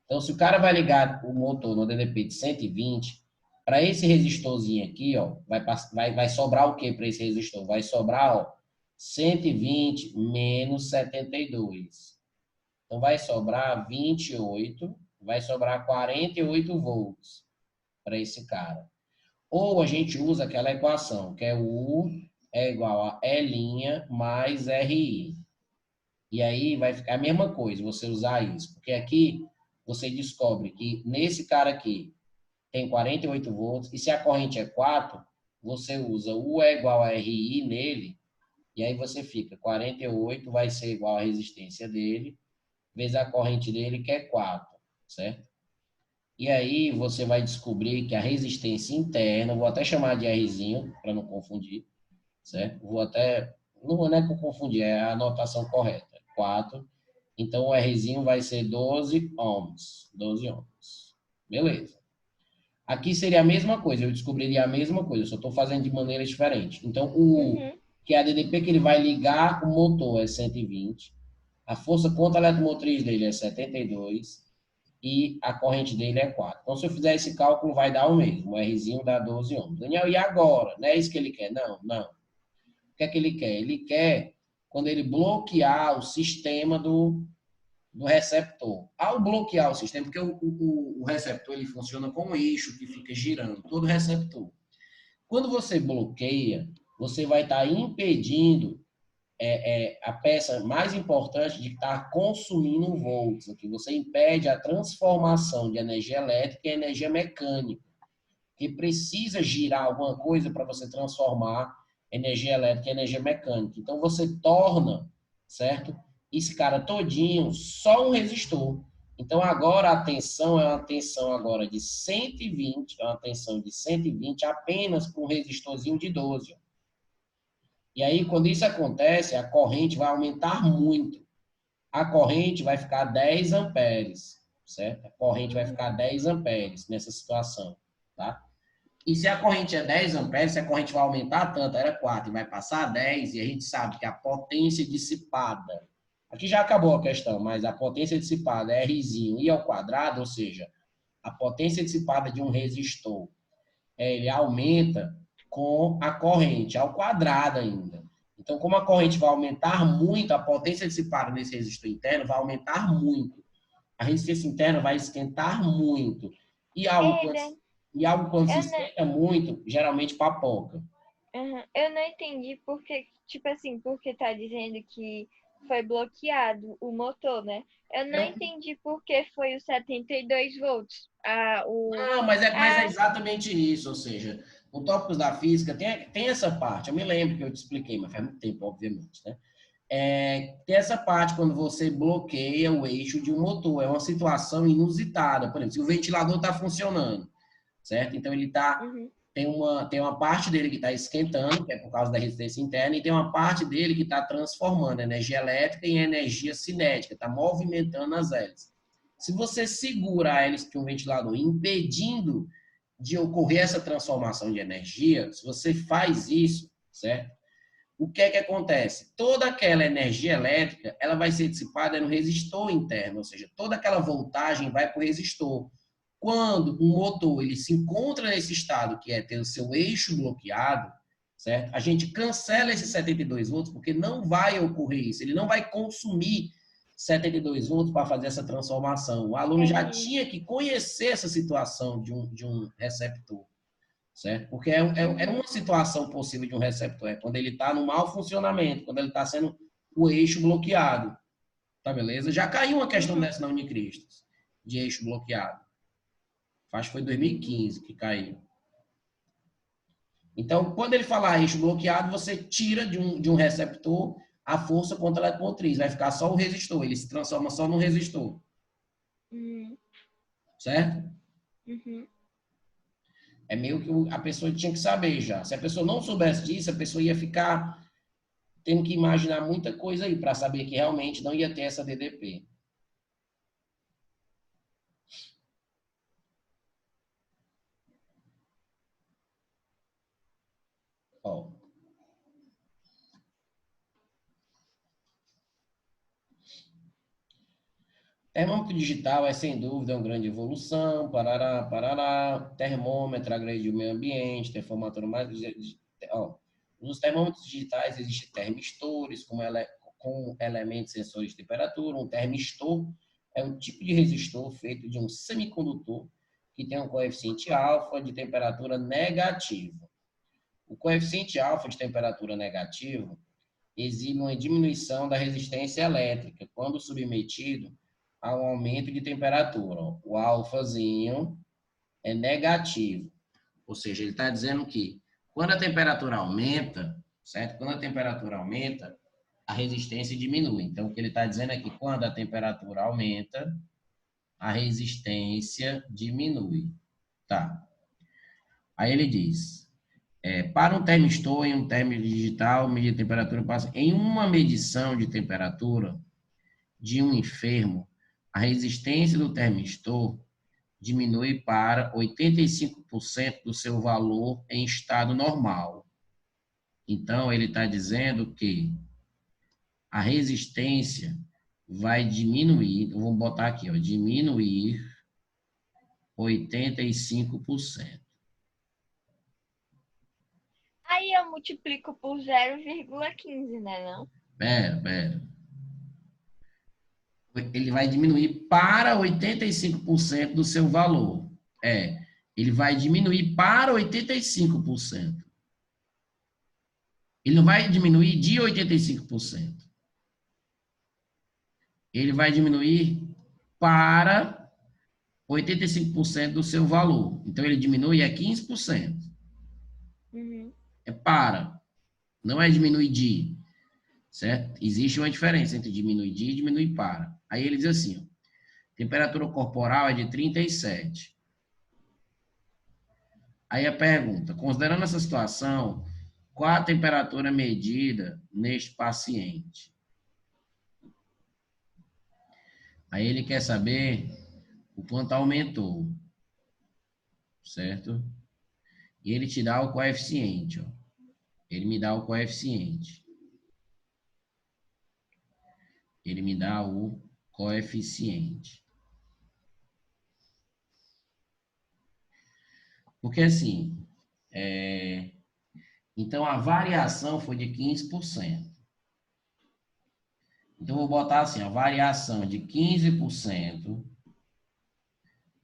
Então, se o cara vai ligar o motor no DDP de 120, para esse resistorzinho aqui, ó, vai sobrar o que para esse resistor? Vai sobrar, ó, 120 menos 72. Então, vai sobrar 28, vai sobrar 48 volts para esse cara. Ou a gente usa aquela equação, que é U é igual a E' mais RI. E aí vai ficar a mesma coisa, você usar isso. Porque aqui você descobre que nesse cara aqui tem 48 volts, e se a corrente é 4, você usa U é igual a RI nele, e aí você fica 48 vai ser igual a resistência dele, vezes a corrente dele, que é 4, certo? E aí você vai descobrir que a resistência interna, vou até chamar de Rzinho, para não confundir, certo? Vou até, não é que eu confundi, é a anotação correta, 4. Então o Rzinho vai ser 12 ohms, 12 ohms. Beleza. Aqui seria a mesma coisa, eu descobriria a mesma coisa, eu só estou fazendo de maneira diferente. Então, Uhum. que é a DDP que ele vai ligar o motor é 120, a força contra eletromotriz dele é 72 e a corrente dele é 4. Então, se eu fizer esse cálculo, vai dar o mesmo, o Rzinho dá 12 ohms. Daniel, e agora? Não é isso que ele quer? Não, não. O que é que ele quer? Ele quer quando ele bloquear o sistema do receptor. Ao bloquear o sistema, porque o receptor ele funciona com um eixo que fica girando, todo receptor. Quando você bloqueia, você vai estar impedindo a peça mais importante de estar consumindo volts. Aqui. Você impede a transformação de energia elétrica em energia mecânica, que precisa girar alguma coisa para você transformar energia elétrica em energia mecânica. Então, você torna, certo? Esse cara todinho só um resistor. Então, agora a tensão é uma tensão agora de 120, é uma tensão de 120 apenas para um resistorzinho de 12. E aí, quando isso acontece, a corrente vai aumentar muito. A corrente vai ficar 10 amperes, certo? A corrente vai ficar 10 amperes nessa situação, tá? E se a corrente é 10 amperes, se a corrente vai aumentar tanto, era 4 e vai passar a 10, e a gente sabe que a potência dissipada, aqui já acabou a questão, mas a potência dissipada é Rzinho i ao quadrado, ou seja, a potência dissipada de um resistor, ele aumenta com a corrente, ao quadrado ainda. Então, como a corrente vai aumentar muito, a potência dissipada nesse resistor interno vai aumentar muito. A resistência interna vai esquentar muito. E algo, quando, Dan, e algo quando se eu não, esquenta muito, geralmente papoca. eu não entendi porque, tipo assim, porque tá dizendo que foi bloqueado o motor, né? Eu não Eu, entendi porque foi os 72 volts. Ah, não, mas é ah, exatamente isso. Ou seja, no Tópicos da Física tem essa parte. Eu me lembro que eu te expliquei, mas faz muito tempo, obviamente, né? Tem essa parte quando você bloqueia o eixo de um motor. É uma situação inusitada. Por exemplo, se o ventilador está funcionando, certo? Então, uhum, tem uma parte dele que está esquentando, que é por causa da resistência interna, e tem uma parte dele que está transformando energia elétrica em energia cinética, está movimentando as hélices. Se você segura a hélice de um ventilador, impedindo de ocorrer essa transformação de energia, se você faz isso, certo? O que é que acontece? Toda aquela energia elétrica, ela vai ser dissipada no resistor interno, ou seja, toda aquela voltagem vai para o resistor. Quando o motor ele se encontra nesse estado que é ter o seu eixo bloqueado, certo? A gente cancela esses 72 volts porque não vai ocorrer isso, ele não vai consumir 72 volts para fazer essa transformação. O aluno já entendi. tinha que conhecer essa situação de um receptor, certo? Porque é Uhum, uma situação possível de um receptor, é quando ele está no mau funcionamento, quando ele está sendo o eixo bloqueado, tá beleza? Já caiu uma questão uhum, dessa na Unicristos, de eixo bloqueado. Acho que foi uhum. 2015 que caiu. Então, quando ele falar eixo bloqueado, você tira de um receptor a força contra a eletromotriz, vai ficar só o resistor, ele se transforma só no resistor, Uhum, certo? uhum. É meio que a pessoa tinha que saber já. Se a pessoa não soubesse disso, a pessoa ia ficar tendo que imaginar muita coisa aí para saber que realmente não ia ter essa DDP. Ó, termômetro digital é sem dúvida uma grande evolução, parará, parará, termômetro agrediu o meio ambiente, termometro mais... Ó, nos termômetros digitais existem termistores com elementos sensores de temperatura. Um termistor é um tipo de resistor feito de um semicondutor que tem um coeficiente alfa de temperatura negativo. O coeficiente alfa de temperatura negativo exibe uma diminuição da resistência elétrica quando submetido a um aumento de temperatura. O alfazinho é negativo, ou seja, ele está dizendo que quando a temperatura aumenta, certo? Quando a temperatura aumenta, a resistência diminui. Então, o que ele está dizendo é que quando a temperatura aumenta, a resistência diminui. Tá. Aí ele diz, para um termistor em um término digital, medir a temperatura passa em uma medição de temperatura de um enfermo, a resistência do termistor diminui para 85% do seu valor em estado normal. Então, ele está dizendo que a resistência vai diminuir, vamos botar aqui, ó, diminuir 85%. Aí eu multiplico por 0,15, né, não? Pera. Ele vai diminuir para 85% do seu valor. Ele vai diminuir para 85%. Ele não vai diminuir de 85%. Ele vai diminuir para 85% do seu valor. Então, ele diminui a 15%. Uhum. É para, não é diminuir de, certo? Existe uma diferença entre diminuir de e diminuir para. Aí ele diz assim, ó, temperatura corporal é de 37. Aí a pergunta, considerando essa situação, qual a temperatura medida neste paciente? Aí ele quer saber o quanto aumentou, certo? E ele te dá o coeficiente, ó. Ele me dá o coeficiente. Ele me dá o coeficiente. Porque assim, então a variação foi de 15%. Então, vou botar assim, a variação de 15%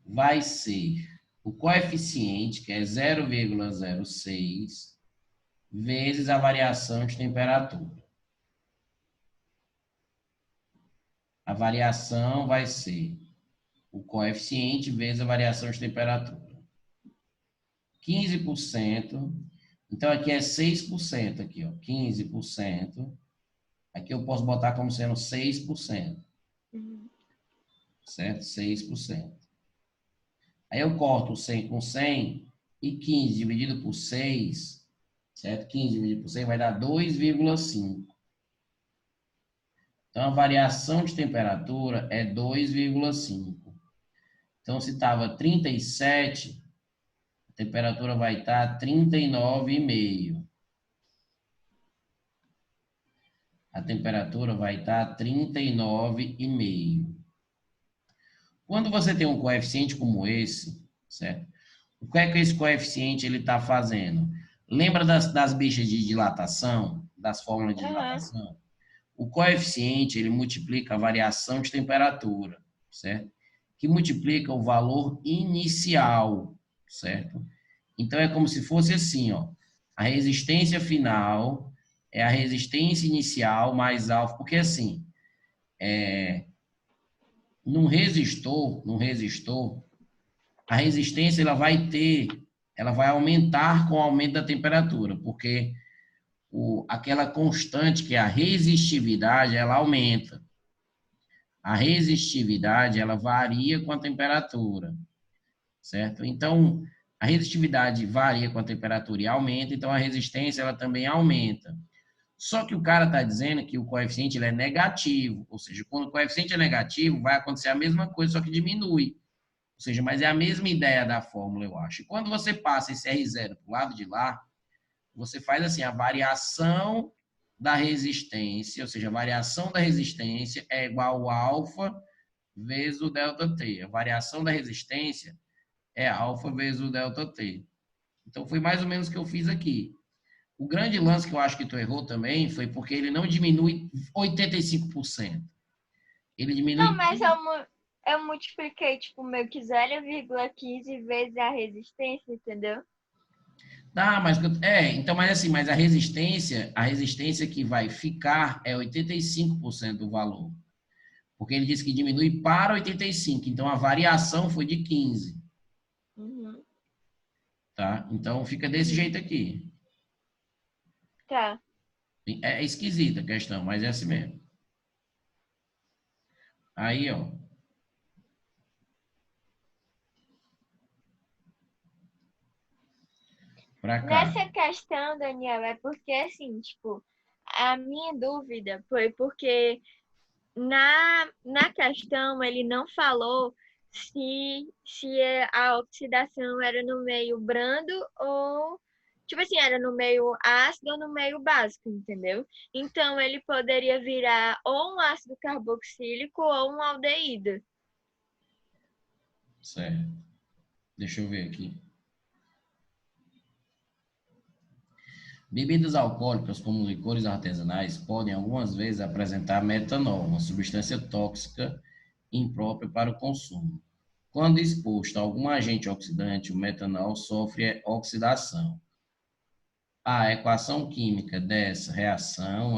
vai ser o coeficiente, que é 0,06, vezes a variação de temperatura. A variação vai ser o coeficiente vezes a variação de temperatura. 15%, então aqui é 6%, aqui, ó, 15%. Aqui eu posso botar como sendo 6%, Uhum. certo? 6%. Aí eu corto 100 com 100 e 15 dividido por 6, certo? 15 dividido por 100 vai dar 2,5. Então, a variação de temperatura é 2,5. Então, se estava 37, a temperatura vai estar 39,5. A temperatura vai estar 39,5. Quando você tem um coeficiente como esse, certo? O que é que esse coeficiente ele está fazendo? Lembra das bichas de dilatação, das fórmulas de Uhum. dilatação? O coeficiente, ele multiplica a variação de temperatura, certo? Que multiplica o valor inicial, certo? Então, é como se fosse assim, ó. A resistência final é a resistência inicial mais alfa, porque assim, num resistor, a resistência ela vai aumentar com o aumento da temperatura, porque aquela constante que é a resistividade, ela aumenta. A resistividade, ela varia com a temperatura, certo? Então, a resistividade varia com a temperatura e aumenta, então a resistência, ela também aumenta. Só que o cara está dizendo que o coeficiente ele é negativo, ou seja, quando o coeficiente é negativo, vai acontecer a mesma coisa, só que diminui. Ou seja, mas é a mesma ideia da fórmula, eu acho. E quando você passa esse R0 para o lado de lá, você faz assim, a variação da resistência, ou seja, a variação da resistência é igual ao alfa vezes o ΔT. A variação da resistência é alfa vezes o ΔT. Então, foi mais ou menos o que eu fiz aqui. O grande lance que eu acho que tu errou também foi porque ele não diminui 85%. Ele Não, diminui... mas eu multipliquei, tipo, meio que 0,15 vezes a resistência, entendeu? Tá, mas... então, mas assim, mas a resistência que vai ficar é 85% do valor. Porque ele disse que diminui para 85%. Então, a variação foi de 15%. Uhum. Tá? Então, fica desse jeito aqui. Tá. É esquisita a questão, mas é assim mesmo. Aí, ó. Pra cá. Nessa questão, Daniel, é porque, assim, tipo, a minha dúvida foi porque na questão ele não falou se a oxidação era no meio brando ou, tipo assim, era no meio ácido ou no meio básico, entendeu? Então, ele poderia virar ou um ácido carboxílico ou um aldeído. Certo. Deixa eu ver aqui. Bebidas alcoólicas, como licores artesanais, podem algumas vezes apresentar metanol, uma substância tóxica imprópria para o consumo. Quando exposto a algum agente oxidante, o metanol sofre oxidação. A equação química dessa reação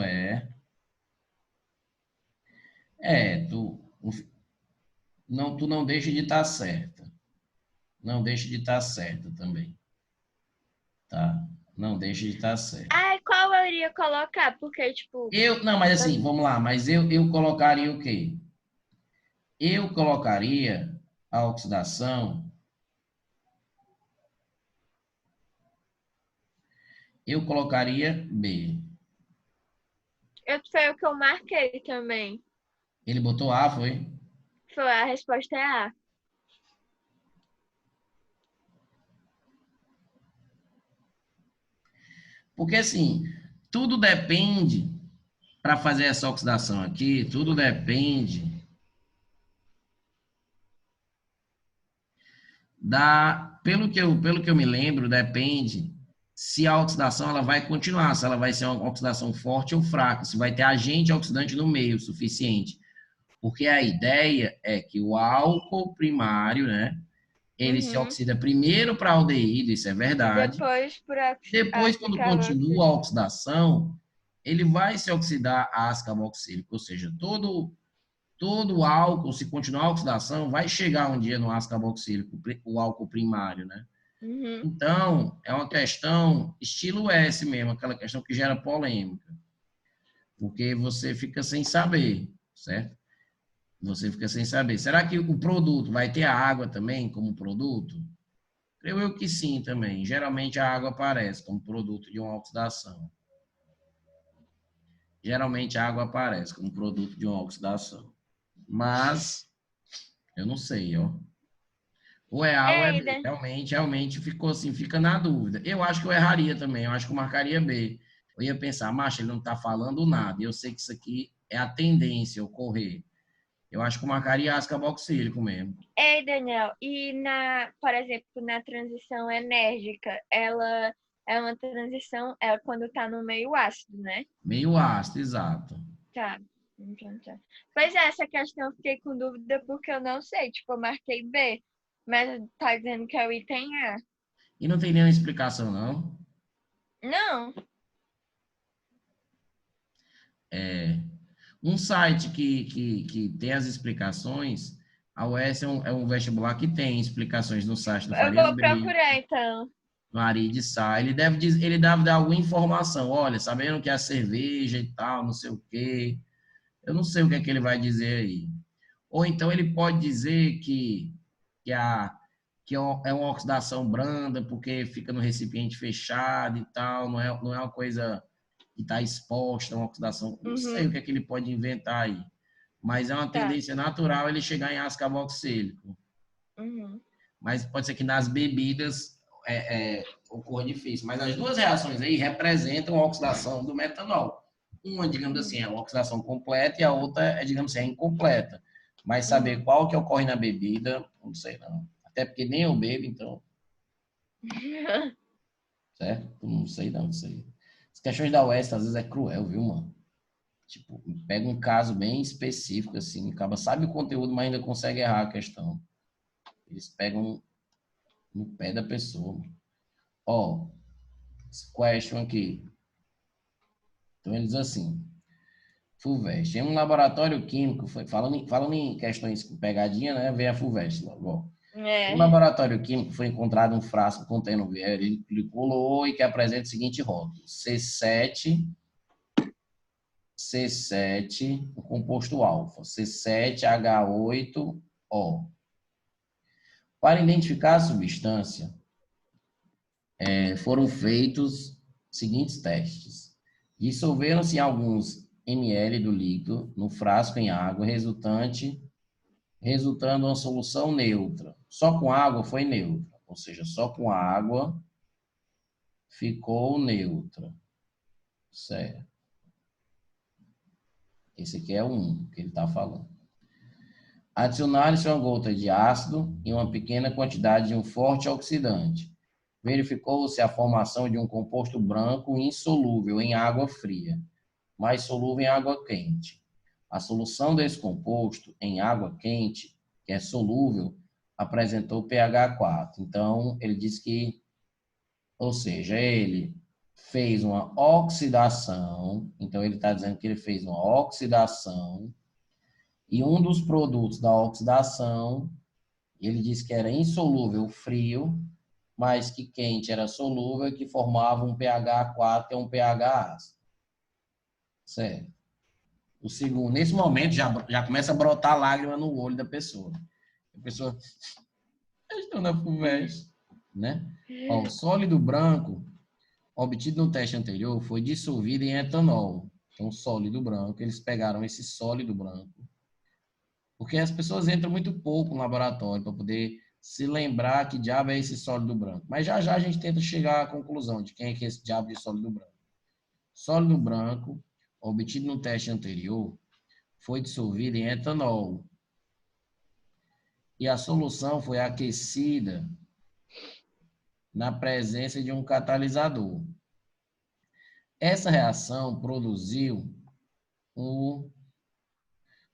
tu não deixa de estar certa. Não deixa de estar certa também, tá? Não deixa de estar certa. Ai, qual eu iria colocar? Porque, tipo, Não, mas assim, vamos lá, mas eu colocaria o quê? Eu colocaria a oxidação, eu colocaria B. foi o que eu marquei também. Ele botou A, foi? Foi, a resposta é A. Porque assim, tudo depende, para fazer essa oxidação aqui, tudo depende pelo que eu me lembro, depende se a oxidação ela vai continuar, se ela vai ser uma oxidação forte ou fraca, se vai ter agente oxidante no meio suficiente. Porque a ideia é que o álcool primário, né, ele se Uhum. oxida primeiro para aldeído, isso é E verdade. depois por Depois, ácido quando continua carboxílico. a oxidação, ele vai se oxidar a ácido carboxílico, ou seja, todo álcool, se continuar a oxidação, vai chegar um dia no ácido carboxílico, o álcool primário, né? Uhum. Então, é uma questão estilo S mesmo, aquela questão que gera polêmica, porque você fica sem saber, certo? Você fica sem saber. Será que o produto vai ter a água também como produto? Creio eu que sim também. Geralmente a água aparece como produto de uma oxidação. Geralmente a água aparece como produto de uma oxidação. Mas, eu não sei, ó. Ou é A ou é Ei, B. Realmente ficou assim, fica na dúvida. Eu acho que eu erraria também, eu acho que eu marcaria B. Eu ia pensar, macho, ele não está falando nada. Eu sei que isso aqui é a tendência, ocorrer. Eu acho que eu marcaria ácido carboxílico mesmo. Ei, Daniel, e por exemplo, na transição enérgica, ela é uma transição, é quando tá no meio ácido, né? Meio ácido, exato. Tá. Então, tá. Pois é, essa questão eu fiquei com dúvida porque eu não sei. Tipo, eu marquei B, mas tá dizendo que é o item A. E não tem nenhuma explicação, não. Não. Um site que tem as explicações, a UES é um vestibular que tem explicações no site do Eu Farias vou Brito, procurar então. no Ari de Sá. Ele deve dar alguma informação. Olha, sabendo que é a cerveja e tal, não sei o quê. Eu não sei o que é que ele vai dizer aí. Ou então ele pode dizer que, a, que é uma oxidação branda, porque fica no recipiente fechado e tal, não é uma coisa que está exposta a uma oxidação. Não sei o Uhum, que é que ele pode inventar aí. Mas é uma tá. tendência natural ele chegar em ácido carboxílico. Uhum, Mas pode ser que nas bebidas ocorra difícil. Mas as duas reações aí representam a oxidação do metanol. Uma, digamos assim, uhum, é uma oxidação completa e a outra é, digamos assim, incompleta. Mas saber uhum. qual que ocorre na bebida, não sei não. Até porque nem eu bebo, então, certo? Não sei não, sei. As questões da UES às vezes é cruel, viu, mano? Tipo, pega um caso bem específico, assim, acaba sabe o conteúdo, mas ainda consegue errar a questão. Eles pegam no pé da pessoa. Ó, esse question aqui. Então, ele diz assim: FUVEST. Em um laboratório químico, falando em questões com pegadinha, né? Vem a FUVEST logo. Ó. Em um É. laboratório químico foi encontrado um frasco contendo glicolol e que apresenta o seguinte rótulo: C7, o composto alfa, C7H8O. Para identificar a substância, foram feitos os seguintes testes. Dissolveram-se alguns ml do líquido no frasco em água, resultante resultando uma solução neutra. Só com água foi neutra, ou seja, só com água ficou neutra, certo? Esse aqui é o 1 que ele está falando. Adicionar-se uma gota de ácido e uma pequena quantidade de um forte oxidante. Verificou-se a formação de um composto branco insolúvel em água fria, mas solúvel em água quente. A solução desse composto em água quente, que é solúvel, apresentou pH 4. Então, ele diz que, ou seja, ele fez uma oxidação, então ele está dizendo que ele fez uma oxidação, e um dos produtos da oxidação, ele disse que era insolúvel frio, mas que quente era solúvel e que formava um pH 4, que é um pH ácido. Certo. O segundo, nesse momento, já começa a brotar lágrima no olho da pessoa. A pessoa, eu estou na FUVEST, né? Ó, o sólido branco, obtido no teste anterior, foi dissolvido em etanol. Então, sólido branco, eles pegaram esse sólido branco, porque as pessoas entram muito pouco no laboratório para poder se lembrar que diabo é esse sólido branco. Mas já a gente tenta chegar à conclusão de quem é que é esse diabo de sólido branco. Sólido branco, obtido no teste anterior, foi dissolvido em etanol. E a solução foi aquecida na presença de um catalisador. Essa reação produziu o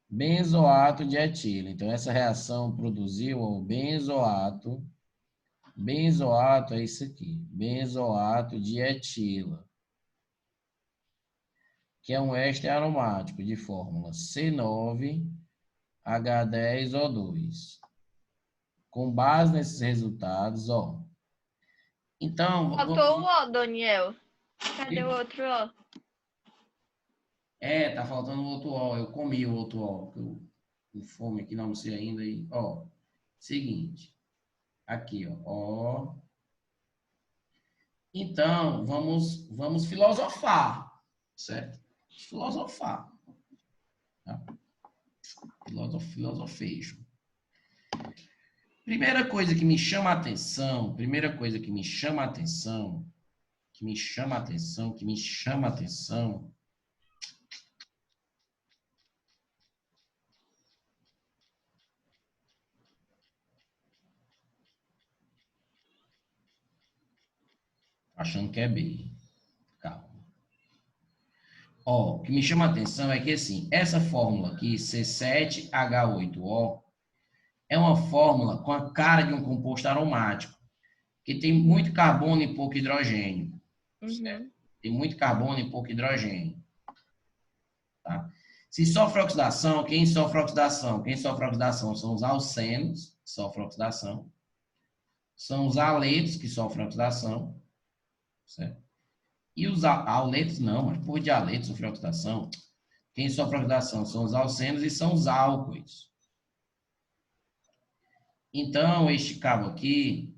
benzoato de etila. Então, essa reação produziu o benzoato. Benzoato é isso aqui. Benzoato de etila, que é um éster aromático de fórmula C9H10O2. Com base nesses resultados, ó. Então, Faltou o O, Daniel. Cadê o outro O? tá faltando o outro ó. Eu comi o outro ó, porque eu com fome aqui, não almocei ainda. E, ó, seguinte. Aqui, ó. Então, vamos filosofar, certo? Filosofar. Tá? Filosofation. Primeira coisa que me chama a atenção, achando que é B. Calma. Ó, o que me chama a atenção é que, assim, essa fórmula aqui, C7H8O, é uma fórmula com a cara de um composto aromático, que tem muito carbono e pouco hidrogênio. Certo? Tem muito carbono e pouco hidrogênio. Tá? Se sofre oxidação, quem sofre oxidação? Quem sofre oxidação são os alcenos, que sofrem oxidação. São os aletos, que sofrem oxidação. Certo? E os aletos não, mas por de aletos sofrer oxidação, quem sofre oxidação são os alcenos e são os álcoois. Então, este cabo aqui,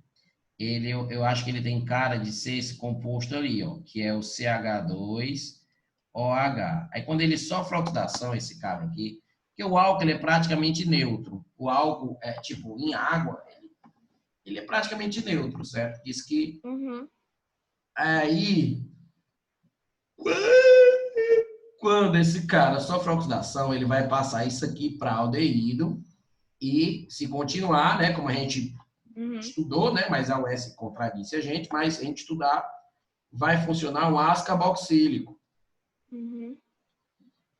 eu acho que ele tem cara de ser esse composto ali, ó, que é o CH2OH. Aí, quando ele sofre oxidação, esse cabo aqui, porque o álcool ele é praticamente neutro. O álcool, tipo, em água, ele é praticamente neutro, certo? Diz que aí, quando esse cara sofre oxidação, ele vai passar isso aqui para aldeído e, se continuar, né, como a gente estudou, né, mas a UES contradisse a gente, mas se a gente estudar, vai funcionar um ácido carboxílico.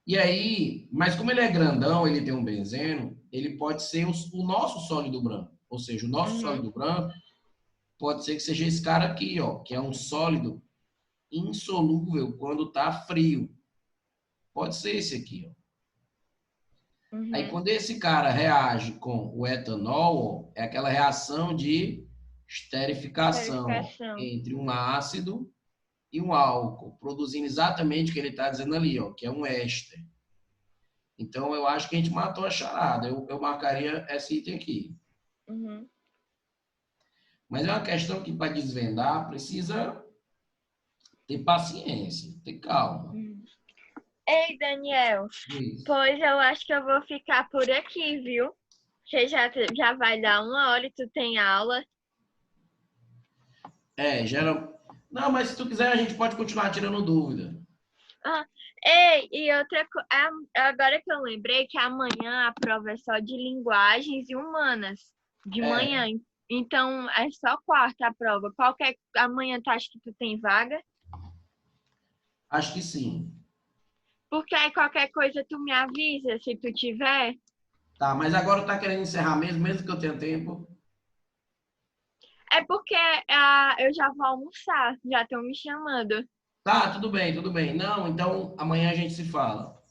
E aí, mas como ele é grandão, ele tem um benzeno, ele pode ser o nosso sólido branco. Ou seja, o nosso sólido branco pode ser que seja esse cara aqui, ó, que é um sólido insolúvel quando está frio. Pode ser esse aqui, ó. Aí, quando esse cara reage com o etanol, é aquela reação de esterificação entre um ácido e um álcool, produzindo exatamente o que ele está dizendo ali, ó, que é um éster. Então, eu acho que a gente matou a charada. Eu marcaria esse item aqui. Mas é uma questão que, para desvendar, precisa ter paciência, ter calma. Ei, Daniel, pois eu acho que eu vou ficar por aqui, viu? Você já vai dar 1 hora e tu tem aula. Geral... Não, mas se tu quiser, a gente pode continuar tirando dúvida. Ah, ei, e outra coisa, agora que eu lembrei que amanhã a prova é só de linguagens e humanas, de É, manhã. Então, é só quarta a prova. Amanhã tu acha que tu tem vaga? acho que sim. Porque aí qualquer coisa tu me avisa se tu tiver. Tá, mas agora tá querendo encerrar mesmo, mesmo que eu tenha tempo? É porque eu já vou almoçar, já estão me chamando. Tá, tudo bem, tudo bem. Não, então amanhã a gente se fala.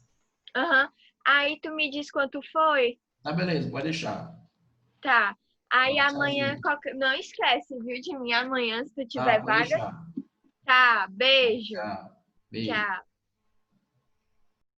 Aham. Aí tu me diz quanto foi? Tá, beleza, pode deixar. Tá. Aí Ó, amanhã, tchauzinho. não esquece, viu, de mim amanhã, se tu Tá, tiver pode vaga. deixar. Tá, beijo. Tchau. Beijo. Tchau.